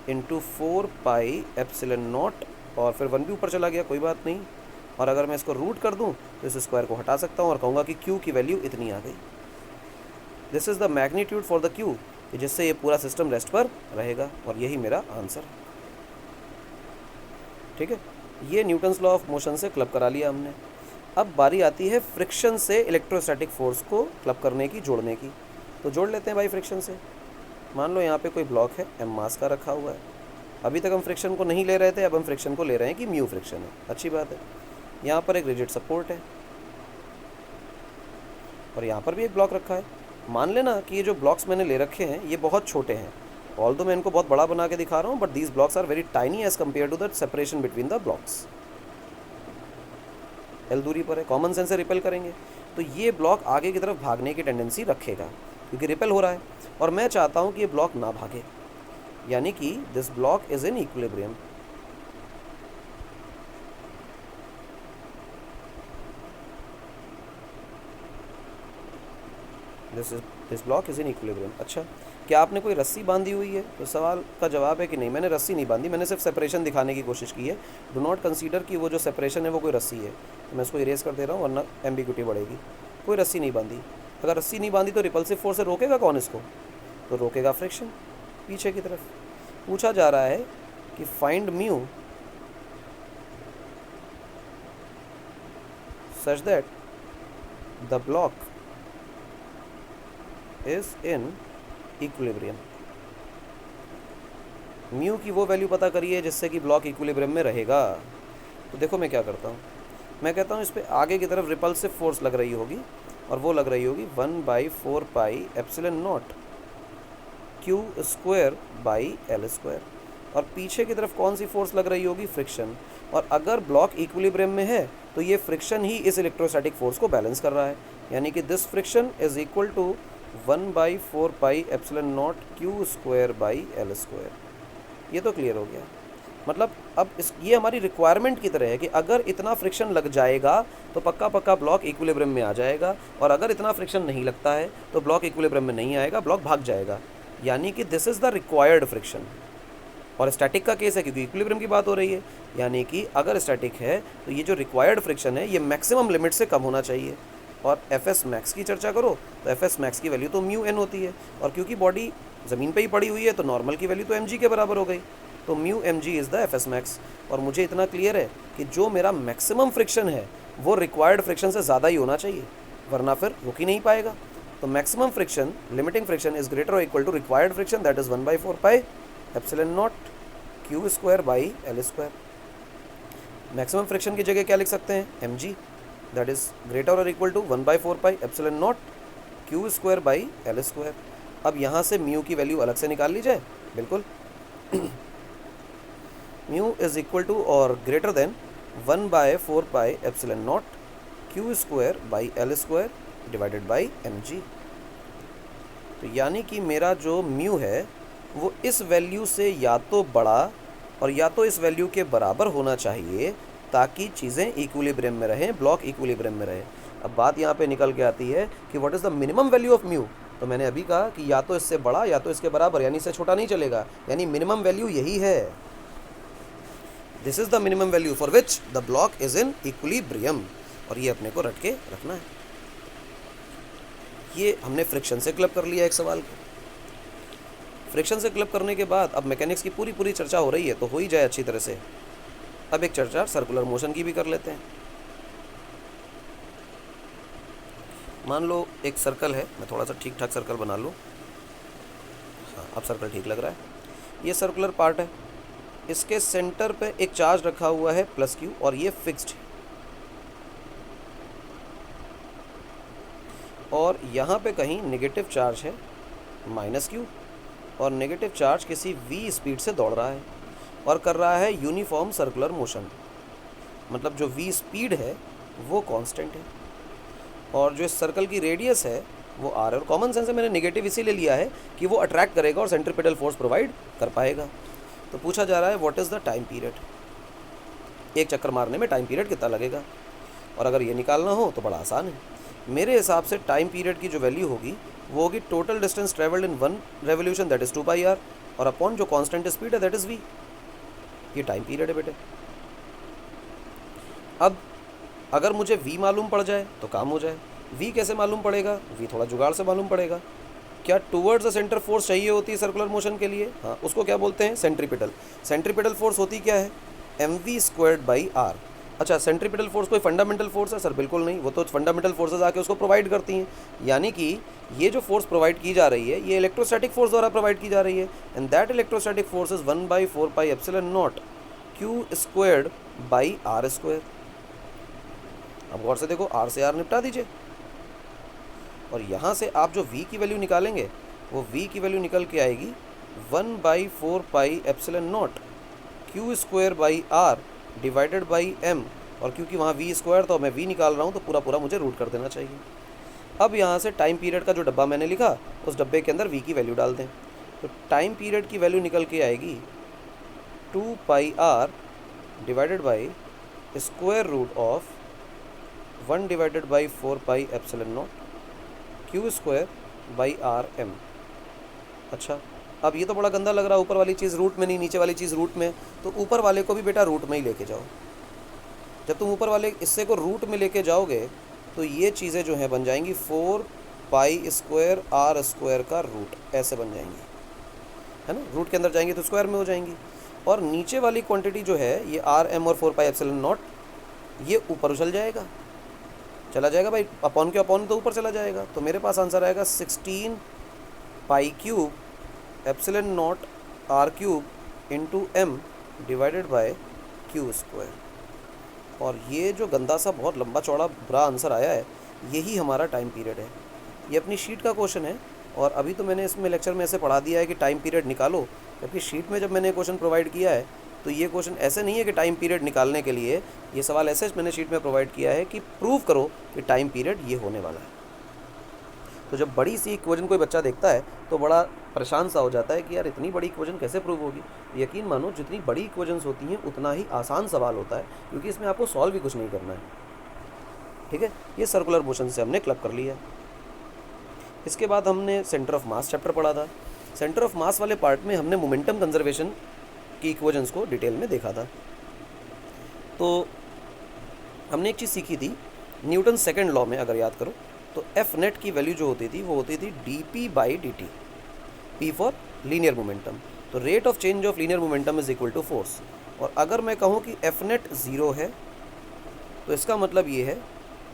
इंटू 4πε0, और फिर 1 भी ऊपर चला गया, कोई बात नहीं। और अगर मैं इसको रूट कर दूं तो इस स्क्वायर को हटा सकता हूं और कहूँगा कि क्यू की वैल्यू इतनी आ गई। This is the magnitude for the Q, जिससे ये पूरा सिस्टम रेस्ट पर रहेगा, और यही मेरा आंसर है। ठीक है, ये न्यूटन्स लॉ ऑफ मोशन से क्लब करा लिया हमने। अब बारी आती है फ्रिक्शन से इलेक्ट्रोस्टैटिक फोर्स को क्लब करने की, जोड़ने की। तो जोड़ लेते हैं भाई फ्रिक्शन से। मान लो यहाँ पे कोई ब्लॉक है, m मास का रखा हुआ है। अभी तक हम फ्रिक्शन को नहीं ले रहे थे, अब हम फ्रिक्शन को ले रहे हैं कि म्यू फ्रिक्शन है, अच्छी बात है। यहाँ पर एक रिजिड सपोर्ट है और यहाँ पर भी एक ब्लॉक रखा है। मान लेना कि ये जो ब्लॉक्स मैंने ले रखे हैं ये बहुत छोटे हैं, ऑल्दो मैं इनको बहुत बड़ा बना के दिखा रहा हूँ, but these blocks are very tiny as compare to the separation between the blocks. L दूरी पर है, कॉमन सेंस से रिपेल करेंगे तो ये ब्लॉक आगे की तरफ भागने की टेंडेंसी रखेगा क्योंकि रिपेल हो रहा है, और मैं चाहता हूँ कि ये ब्लॉक ना भागे, यानी कि this block is in equilibrium. This block is in equilibrium. अच्छा, क्या आपने कोई रस्सी बांधी हुई है? तो सवाल का जवाब है कि नहीं, मैंने रस्सी नहीं बांधी, मैंने सिर्फ सेपरेशन दिखाने की कोशिश की है। डू नॉट कंसीडर कि वो जो सेपरेशन है वो कोई रस्सी है, तो मैं इसको इरेज कर दे रहा हूँ वरना एम्बिग्यूटी बढ़ेगी। कोई रस्सी नहीं बांधी। अगर रस्सी नहीं बांधी तो रिपल्सिव फोर्स से रोकेगा कौन इसको? तो रोकेगा फ्रिक्शन पीछे की तरफ। पूछा जा रहा है कि find mu such that the block is in equilibrium. Mu की वो वैल्यू पता करिए जिससे कि ब्लॉक इक्विलिब्रियम में रहेगा। तो देखो मैं क्या करता हूँ, मैं कहता हूँ इस पर आगे की तरफ रिपल्सिव फोर्स लग रही होगी, और वो लग रही होगी 1/4πε0 q square by l square, और पीछे की तरफ कौन सी फोर्स लग रही होगी? फ्रिक्शन। और अगर ब्लॉक इक्विलिब्रियम में है तो ये फ्रिक्शन ही इस इलेक्ट्रोस्टैटिक फोर्स को बैलेंस कर रहा है, यानी कि this friction is equal to 1/4πε0 q square by l square. ये तो क्लियर हो गया। मतलब अब ये हमारी रिक्वायरमेंट की तरह है कि अगर इतना फ्रिक्शन लग जाएगा तो पक्का पक्का ब्लॉक इक्विलिब्रियम में आ जाएगा, और अगर इतना फ्रिक्शन नहीं लगता है तो ब्लॉक इक्विलिब्रियम में नहीं आएगा, ब्लॉक भाग जाएगा। यानी कि this is the required friction. और स्टैटिक का केस है क्योंकि इक्विलिब्रियम की बात हो रही है, यानी कि अगर स्टैटिक है तो ये जो रिक्वायर्ड फ्रिक्शन है ये मैक्सिमम लिमिट से कम होना चाहिए। और एफएस मैक्स की चर्चा करो तो एफएस मैक्स की वैल्यू तो म्यू एन होती है, और क्योंकि बॉडी ज़मीन पे ही पड़ी हुई है तो नॉर्मल की वैल्यू तो एम जी के बराबर हो गई, तो mu m g is the f s max. और मुझे इतना क्लियर है कि जो मेरा मैक्सिमम फ्रिक्शन है वो रिक्वायर्ड फ्रिक्शन से ज़्यादा ही होना चाहिए, वरना फिर रुक ही नहीं पाएगा। तो maximum friction, limiting friction is greater और equal to required friction, that is 1/4πε0 q square by l square. Maximum friction की जगह क्या लिख सकते हैं? M g, that is greater और equal to 1/4πε0 q square by l square. अब यहाँ से म्यू की वैल्यू अलग से निकाल ली जाए, बिल्कुल। म्यू इज इक्वल टू और greater than 1/4πε0 q square by l square divided by m g. तो यानी कि मेरा जो म्यू है वो इस वैल्यू से या तो बड़ा और या तो इस वैल्यू के बराबर होना चाहिए ताकि चीज़ें इक्विलिब्रियम में रहें, ब्लॉक इक्विलिब्रियम में रहे। अब बात यहाँ पे निकल के आती है कि what is the minimum value of mu. तो मैंने अभी कहा कि या तो इससे बड़ा या तो इसके बराबर, यानी इससे छोटा नहीं चलेगा, यानी मिनिमम वैल्यू यही है। This is the minimum value for which the block is in equilibrium, और ये अपने को रट के रखना है। ये हमने फ्रिक्शन से क्लब कर लिया एक सवाल को। फ्रिक्शन से क्लब करने के बाद अब मैकेनिक्स की पूरी चर्चा हो रही है, तो हो ही जाए अच्छी तरह से। अब एक चर्चा सर्कुलर मोशन की भी कर लेते हैं। मान लो एक सर्कल है, मैं थोड़ा सा ठीक ठाक सर्कल बना लूँ। हाँ, अब सर्कल ठीक लग रहा है। ये सर्कुलर पार्ट है, इसके सेंटर पे एक चार्ज रखा हुआ है +q, और ये फिक्स्ड है। और यहाँ पे कहीं नेगेटिव चार्ज है -q, और नेगेटिव चार्ज किसी v स्पीड से दौड़ रहा है और कर रहा है यूनिफॉर्म सर्कुलर मोशन। मतलब जो v स्पीड है वो कांस्टेंट है, और जो इस सर्कल की रेडियस है वो r है। और कॉमन सेंस से मैंने नेगेटिव इसीलिए लिया है कि वो अट्रैक्ट करेगा और सेंट्रीपिटल फोर्स प्रोवाइड कर पाएगा। तो पूछा जा रहा है what is the time period, एक चक्कर मारने में टाइम पीरियड कितना लगेगा। और अगर ये निकालना हो तो बड़ा आसान है। मेरे हिसाब से टाइम पीरियड की जो वैल्यू होगी वो होगी total distance travelled in 1 revolution, that is 2πr, और अपॉन जो कांस्टेंट स्पीड है दैट इज़ v। ये टाइम पीरियड है बेटे। अब अगर मुझे v मालूम पड़ जाए तो काम हो जाए। v कैसे मालूम पड़ेगा? v थोड़ा जुगाड़ से मालूम पड़ेगा। क्या टूवर्ड्स द सेंटर फोर्स चाहिए होती है सर्कुलर मोशन के लिए? हाँ, उसको क्या बोलते हैं? सेंट्रीपिटल। सेंट्रीपिटल फोर्स होती क्या है? mv²/r। अच्छा, सेंट्रीपिटल फोर्स कोई फंडामेंटल फोर्स है? सर बिल्कुल नहीं, वो तो फंडामेंटल फोर्सेज आके उसको प्रोवाइड करती हैं। यानी कि ये जो फोर्स प्रोवाइड की जा रही है ये इलेक्ट्रोस्टैटिक फोर्स द्वारा प्रोवाइड की जा रही है, and that electrostatic force is 1/4πε0 q²/r²। अब गौर से देखो, r से r निपटा दीजिए, और यहाँ से आप जो v की वैल्यू निकालेंगे वो v की वैल्यू निकल के आएगी 1/4πε0 q²/r डिवाइडेड बाई m, और क्योंकि वहाँ v² तो मैं v निकाल रहा हूँ तो पूरा मुझे रूट कर देना चाहिए। अब यहाँ से टाइम पीरियड का जो डब्बा मैंने लिखा उस डब्बे के अंदर v की वैल्यू डाल दें, तो टाइम पीरियड की वैल्यू निकल के आएगी 2πr डिवाइडेड बाई √1/4πε0 q²/rm। अच्छा, अब ये तो बड़ा गंदा लग रहा है, ऊपर वाली चीज़ रूट में नहीं, नीचे वाली चीज़ रूट में। तो ऊपर वाले को भी बेटा रूट में ही लेके जाओ। जब तुम ऊपर वाले हिस्से को रूट में लेके जाओगे तो ये चीज़ें जो हैं बन जाएंगी 4π² का रूट, ऐसे बन जाएंगी, है ना। रूट के अंदर जाएंगी तो स्क्वायर में हो जाएंगी। और नीचे वाली क्वांटिटी जो है ये rm और 4πε0 ये ऊपर उछल जाएगा, चला जाएगा भाई, अपॉन के अपॉन तो ऊपर चला जाएगा। तो मेरे पास आंसर आएगा 16π³ ε0 r³ into m divided by q²। और ये जो गंदा सा बहुत लंबा चौड़ा बुरा आंसर आया है, यही हमारा टाइम पीरियड है। ये अपनी शीट का क्वेश्चन है, और अभी तो मैंने इसमें लेक्चर में ऐसे पढ़ा दिया है कि टाइम पीरियड निकालो, जबकि शीट में जब मैंने क्वेश्चन प्रोवाइड किया है तो ये क्वेश्चन ऐसे नहीं है कि टाइम पीरियड निकालने के लिए, ये सवाल ऐसे मैंने शीट में प्रोवाइड किया है कि प्रूव करो कि टाइम पीरियड ये होने वाला है। तो जब बड़ी सी इक्वेशन कोई बच्चा देखता है तो बड़ा परेशान सा हो जाता है कि यार इतनी बड़ी इक्वेशन कैसे प्रूव होगी। यकीन मानो, जितनी बड़ी इक्वेशंस होती हैं उतना ही आसान सवाल होता है, क्योंकि इसमें आपको सॉल्व भी कुछ नहीं करना है। ठीक है, ये सर्कुलर मोशन से हमने क्लब कर लिया। इसके बाद हमने सेंटर ऑफ मास चैप्टर पढ़ा था। सेंटर ऑफ मास वाले पार्ट में हमने मोमेंटम कंजर्वेशन की इक्वेशंस को डिटेल में देखा था। तो हमने एक चीज़ सीखी थी न्यूटन सेकेंड लॉ में, अगर याद करो तो एफ नेट की वैल्यू जो होती थी वो होती थी dp/dt, p for linear momentum. तो rate of change of linear momentum is equal to force. और अगर मैं कहूँ कि एफ नेट 0 है तो इसका मतलब ये है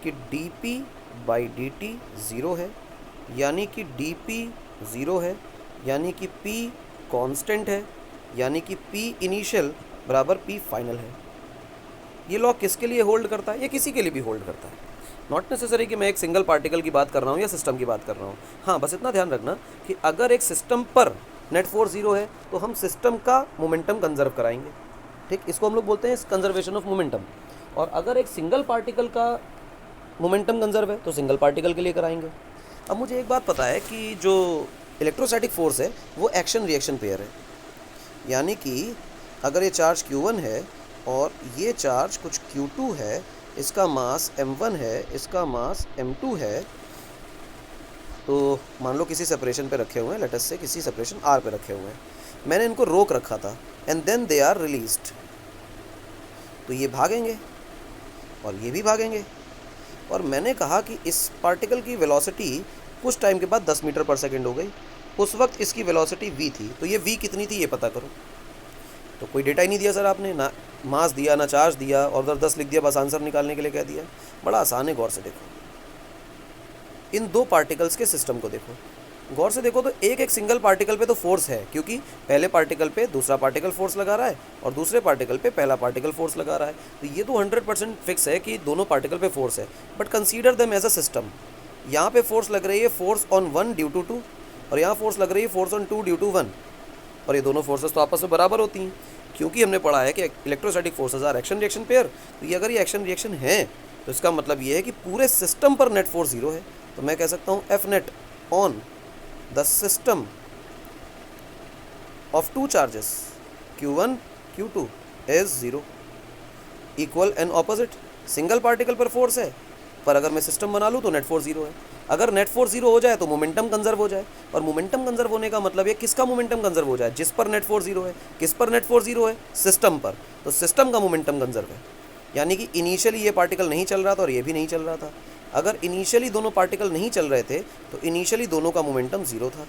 कि dp/dt 0 है, यानी कि dp 0 है, यानी कि p कांस्टेंट है, यानी कि p इनिशियल बराबर p फाइनल है। ये लॉ किसके लिए होल्ड करता है? ये किसी के लिए भी होल्ड करता है। नॉट नेसेसरी कि मैं एक सिंगल पार्टिकल की बात कर रहा हूँ या सिस्टम की बात कर रहा हूँ। हाँ, बस इतना ध्यान रखना कि अगर एक सिस्टम पर नेट फोर्स 0 है तो हम सिस्टम का मोमेंटम कंजर्व कराएंगे। ठीक, इसको हम लोग बोलते हैं कंजर्वेशन ऑफ मोमेंटम। और अगर एक सिंगल पार्टिकल का मोमेंटम कंजर्व है तो सिंगल पार्टिकल के लिए कराएंगे। अब मुझे एक बात पता है कि जो इलेक्ट्रोस्टैटिक फोर्स है वो एक्शन रिएक्शन पेयर है, यानी कि अगर ये चार्ज Q1 है और ये चार्ज कुछ Q2 है, इसका मास m1 है, इसका मास m2 है, तो मान लो किसी सेपरेशन पे रखे हुए हैं, लेट अस से किसी सेपरेशन R पे रखे हुए हैं, मैंने इनको रोक रखा था, and then they are released. तो ये भागेंगे और ये भी भागेंगे। और मैंने कहा कि इस पार्टिकल की वेलोसिटी कुछ टाइम के बाद 10 मीटर पर सेकेंड हो गई। उस वक्त इसकी वेलोसिटी v थी, तो ये v कितनी थी ये पता करो। तो कोई डेटा ही नहीं दिया सर आपने, ना मास दिया ना चार्ज दिया, और उधर 10 लिख दिया, बस आंसर निकालने के लिए कह दिया। बड़ा आसान है, गौर से देखो इन दो पार्टिकल्स के सिस्टम को देखो, गौर से देखो तो एक एक सिंगल पार्टिकल पे तो फोर्स है, क्योंकि पहले पार्टिकल पे दूसरा पार्टिकल फोर्स लगा रहा है और दूसरे पार्टिकल पे पहला पार्टिकल फोर्स लगा रहा है। तो ये तो 100% फिक्स है कि दोनों पार्टिकल पे फोर्स है। But consider them as a system. यहाँ पे फोर्स लग रही है फोर्स ऑन 1 ड्यू टू 2, और यहाँ फोर्स लग रही है फोर्स ऑन 2 ड्यू टू 1। और ये दोनों फोर्सेस तो आपस में बराबर होती हैं, क्योंकि हमने पढ़ा है कि electrostatic forces are action reaction pair. तो ये अगर ये एक्शन रिएक्शन है तो इसका मतलब ये है कि पूरे सिस्टम पर नेट फोर्स 0 है। तो मैं कह सकता हूँ F net on the system of 2 charges Q1 Q2 is 0 equal and opposite. Single particle पर फोर्स है, पर अगर मैं सिस्टम बना लूँ तो नेट फोर्स 0 है। अगर नेट फोर्स 0 हो जाए तो मोमेंटम कंजर्व हो जाए, और मोमेंटम कंजर्व होने का मतलब है किसका मोमेंटम कंजर्व हो जाए, जिस पर नेट फोर्स 0 है। किस पर नेट फोर्स 0 है? सिस्टम पर। तो सिस्टम का मोमेंटम कंजर्व है, यानी कि इनिशियली ये पार्टिकल नहीं चल रहा था और ये भी नहीं चल रहा था। अगर इनिशियली दोनों पार्टिकल नहीं चल रहे थे तो इनिशियली दोनों का मोमेंटम 0 था।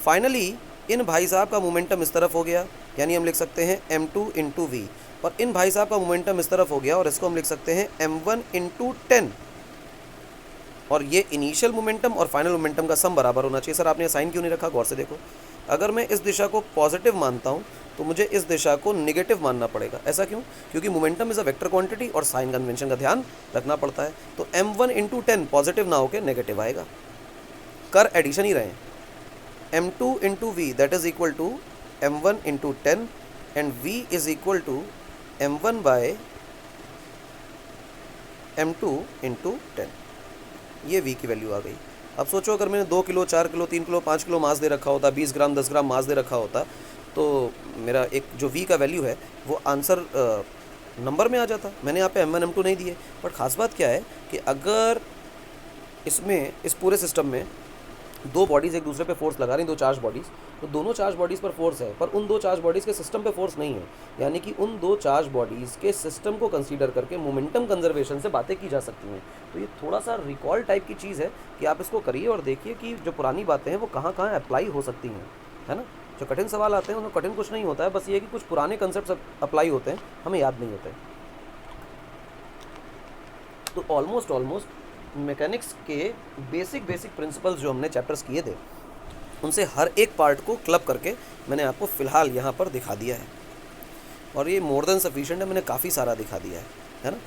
फाइनली इन भाई साहब का मोमेंटम इस तरफ हो गया, यानी हम लिख सकते हैं m2 इंटू वी, और इन भाई साहब का मोमेंटम इस तरफ हो गया, और इसको हम लिख सकते हैं m1 इंटू 10। और ये इनिशियल मोमेंटम और फाइनल मोमेंटम का सम बराबर होना चाहिए। सर आपने साइन क्यों नहीं रखा? गौर से देखो, अगर मैं इस दिशा को पॉजिटिव मानता हूँ तो मुझे इस दिशा को नेगेटिव मानना पड़ेगा। ऐसा क्यों? क्योंकि momentum is a vector quantity और साइन कन्वेंशन का ध्यान रखना पड़ता है। तो m1 इंटू 10 पॉजिटिव ना होकर नेगेटिव आएगा। कर एडिशन ही रहे, m2 into v that is equal to m1 into 10 and v is equal to m1 by m2 into 10। ये v की वैल्यू आ गई। अब सोचो अगर मैंने 2 किलो 4 किलो 3 किलो 5 किलो मास दे रखा होता, 20 ग्राम 10 ग्राम मास दे रखा होता, तो मेरा एक जो v का वैल्यू है वो आंसर नंबर में आ जाता। मैंने यहाँ पे m1 m2 नहीं दिए। बट ख़ास बात क्या है कि अगर इसमें इस पूरे सिस्टम में दो बॉडीज़ एक दूसरे पे फोर्स लगा रही, दो चार्ज बॉडीज़, तो दोनों चार्ज बॉडीज़ पर फोर्स है, पर उन दो चार्ज बॉडीज़ के सिस्टम पे फोर्स नहीं है। यानी कि उन दो चार्ज बॉडीज़ के सिस्टम को कंसीडर करके मोमेंटम कंजर्वेशन से बातें की जा सकती हैं। तो ये थोड़ा सा रिकॉल टाइप की चीज़ है कि आप इसको करिए और देखिए कि जो पुरानी बातें हैं वो कहाँ कहाँ अप्लाई हो सकती हैं, है ना। जो कठिन सवाल आते हैं उनमें कठिन कुछ नहीं होता है, बस ये कि कुछ पुराने कंसेप्ट अप्लाई होते हैं, हमें याद नहीं होते। तो ऑलमोस्ट मैकेनिक्स के बेसिक प्रिंसिपल्स जो हमने चैप्टर्स किए थे उनसे हर एक पार्ट को क्लब करके मैंने आपको फ़िलहाल यहाँ पर दिखा दिया है, और ये मोर देन सफिशिएंट है। मैंने काफ़ी सारा दिखा दिया है ना।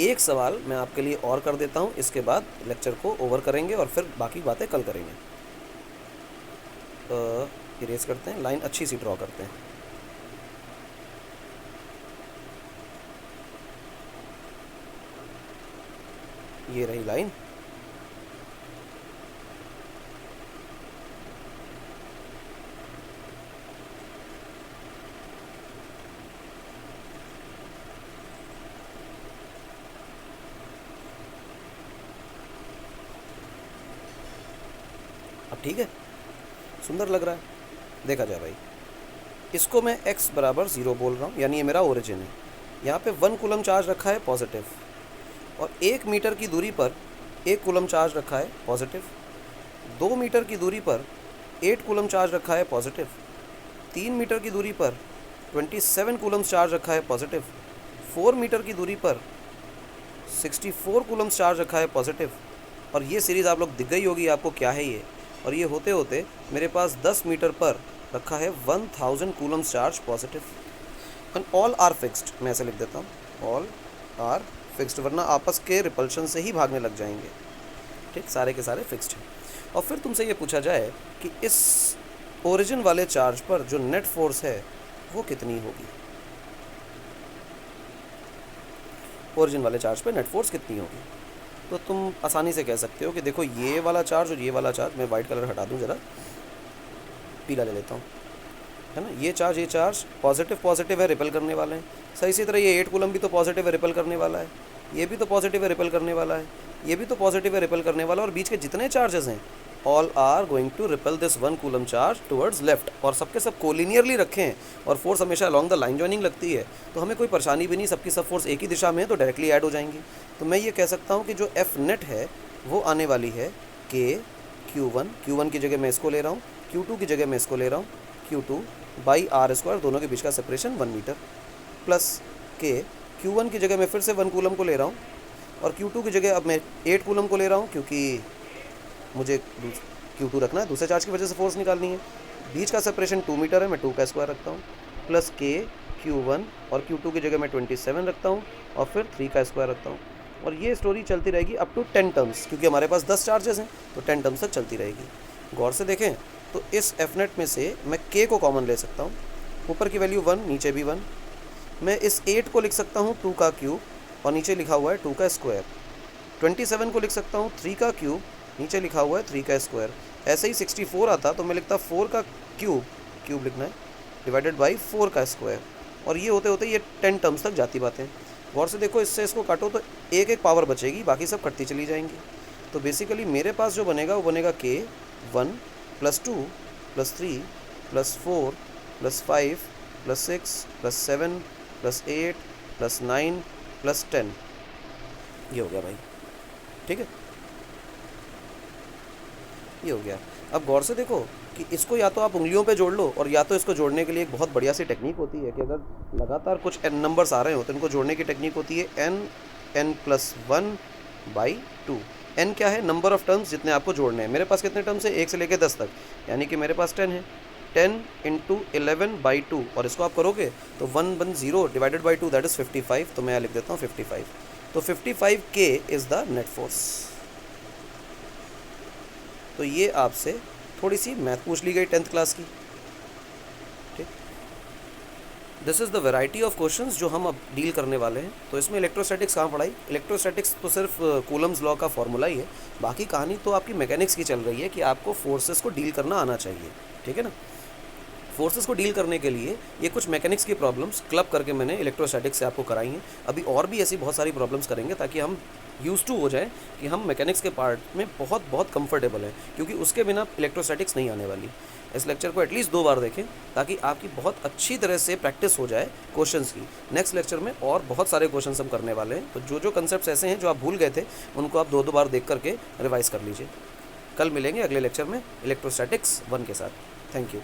एक सवाल मैं आपके लिए और कर देता हूँ, इसके बाद लेक्चर को ओवर करेंगे और फिर बाकी बातें कल करेंगे। इरेज करते हैं, लाइन अच्छी सी ड्रॉ करते हैं। ये रही लाइन। अब ठीक है, सुंदर लग रहा है। देखा जाए भाई, इसको मैं x बराबर 0 बोल रहा हूँ, यानी ये मेरा ओरिजिन है। यहाँ पे 1 कूलम चार्ज रखा है पॉजिटिव, और 1 मीटर की दूरी पर 1 कूलम चार्ज रखा है पॉजिटिव। 2 मीटर की दूरी पर 8 कूलम चार्ज रखा है पॉजिटिव। 3 मीटर की दूरी पर 27 कूलम चार्ज रखा है पॉजिटिव। 4 मीटर की दूरी पर 64 कूलम चार्ज रखा है पॉजिटिव। और ये सीरीज़ आप लोग दिख गई होगी आपको क्या है ये। और ये होते होते मेरे पास 10 मीटर पर रखा है 1000 coulomb charge positive. And all are fixed, मैं ऐसे लिख देता हूँ, ऑल आर फिक्स्ड, वरना आपस के रिपल्शन से ही भागने लग जाएंगे। ठीक, सारे के सारे फिक्स्ड हैं। और फिर तुमसे ये पूछा जाए कि इस ओरिजिन वाले चार्ज पर जो नेट फोर्स है वो कितनी होगी। ओरिजिन वाले चार्ज पर नेट फोर्स कितनी होगी, तो तुम आसानी से कह सकते हो कि देखो ये वाला चार्ज और ये वाला चार्ज, मैं वाइट कलर हटा दूँ ज़रा, पीला ले लेता हूँ, है ना। ये चार्ज पॉजिटिव है, रिपेल करने वाले हैं। सही इसी तरह ये 8 कूलम भी तो पॉजिटिव है, रिपेल करने वाला है। ये भी तो पॉजिटिव है, रिपेल करने वाला है। ये भी तो पॉजिटिव है, रिपेल करने वाला है। और बीच के जितने चार्जेस हैं all are going to repel this 1 coulomb charge towards left, और सबके सब कोलिनियरली रखें और फोर्स हमेशा अलॉन्ग द लाइन जॉइनिंग लगती है, तो हमें कोई परेशानी भी नहीं, सबकी सब फोर्स एक ही दिशा में है तो डायरेक्टली ऐड हो जाएंगी। तो मैं ये कह सकता हूँ कि जो एफ नेट है वो आने वाली है के Q1 की जगह मैं इसको ले रहा हूँ, Q2 की जगह मैं इसको ले रहा हूँ, Q2 बाई आर स्क्वायर, दोनों के बीच का सेपरेशन 1 मीटर, प्लस के Q1 की जगह मैं फिर से 1 कूलम को ले रहा हूँ, और Q2 की जगह अब मैं 8 कूलम को ले रहा हूँ, क्योंकि मुझे Q2 रखना है, दूसरे चार्ज की वजह से फोर्स निकालनी है। बीच का सेपरेशन 2 मीटर है, मैं 2 का स्क्वायर रखता हूँ, प्लस के Q1 और Q2 की जगह मैं 27 रखता हूँ, और फिर 3 का स्क्वायर रखता हूँ। और ये स्टोरी चलती रहेगी अप टू 10 टर्म्स, क्योंकि हमारे पास 10 चार्जेस हैं तो 10 टर्म्स तक चलती रहेगी। गौर से देखें तो इस एफ नेट में से मैं के को कॉमन ले सकता हूँ, ऊपर की वैल्यू 1, नीचे भी 1। मैं इस 8 को लिख सकता हूँ 2 का क्यूब, और नीचे लिखा हुआ है 2 का स्क्वायर। 27 को लिख सकता हूँ 3 का क्यूब, नीचे लिखा हुआ है 3 का स्क्वायर। ऐसे ही 64 आता तो मैं लिखता 4 का क्यूब लिखना है, डिवाइडेड बाई 4 का स्क्वायर, और ये होते होते ये 10 टर्म्स तक जाती बातें। गौर से देखो, इससे इसको काटो तो एक एक पावर बचेगी, बाकी सब कटती चली जाएंगी। तो बेसिकली मेरे पास जो बनेगा वो बनेगा के 1 + 2 + 3 + 4 + 5 + 6 + 7 + 8 + 9 + 10। ये हो गया भाई, ठीक है, ये हो गया। अब गौर से देखो कि इसको या तो आप उंगलियों पे जोड़ लो, और या तो इसको जोड़ने के लिए एक बहुत बढ़िया सी टेक्निक होती है कि अगर लगातार कुछ n नंबर्स आ रहे हो तो इनको जोड़ने की टेक्निक होती है n+1/2। n क्या है? नंबर ऑफ टर्म्स जितने आपको जोड़ने हैं। मेरे पास कितने टर्म्स है? 1 से लेकर 10 तक, यानी कि मेरे पास 10 है। 10 × 11/2, और इसको आप करोगे तो 110 डिवाइडेड बाई 2 दैट इज़ 55। तो मैं यहाँ लिख देता हूँ 55। तो 55K is the net force. तो ये आपसे थोड़ी सी मैथ पूछ ली गई 10th क्लास की, ठीक। This is the variety of questions जो हम अब डील करने वाले हैं। तो इसमें इलेक्ट्रोस्टैटिक्स कहाँ पढ़ाई? इलेक्ट्रोस्टैटिक्स तो सिर्फ कूलम्स लॉ का फॉर्मूला ही है, बाकी कहानी तो आपकी मैकेनिक्स की चल रही है कि आपको फोर्सेस को डील करना आना चाहिए, ठीक है ना। फोर्सेस को डील करने के लिए ये कुछ मैकेनिक्स की प्रॉब्लम्स क्लब करके मैंने इलेक्ट्रोस्टैटिक्स से आपको कराई हैं। अभी और भी ऐसी बहुत सारी प्रॉब्लम्स करेंगे ताकि हम यूज टू हो जाए कि हम मैकेनिक्स के पार्ट में बहुत बहुत कंफर्टेबल हैं, क्योंकि उसके बिना इलेक्ट्रोस्टैटिक्स नहीं आने वाली। इस लेक्चर को एटलीस्ट 2 बार देखें ताकि आपकी बहुत अच्छी तरह से प्रैक्टिस हो जाए क्वेश्चंस की। नेक्स्ट लेक्चर में और बहुत सारे क्वेश्चंस हम करने वाले हैं, तो जो जो कंसेप्ट्स ऐसे हैं जो आप भूल गए थे उनको आप 2-2 बार देख करके रिवाइज कर लीजिए। कल मिलेंगे अगले लेक्चर में इलेक्ट्रोस्टैटिक्स 1 के साथ। Thank you.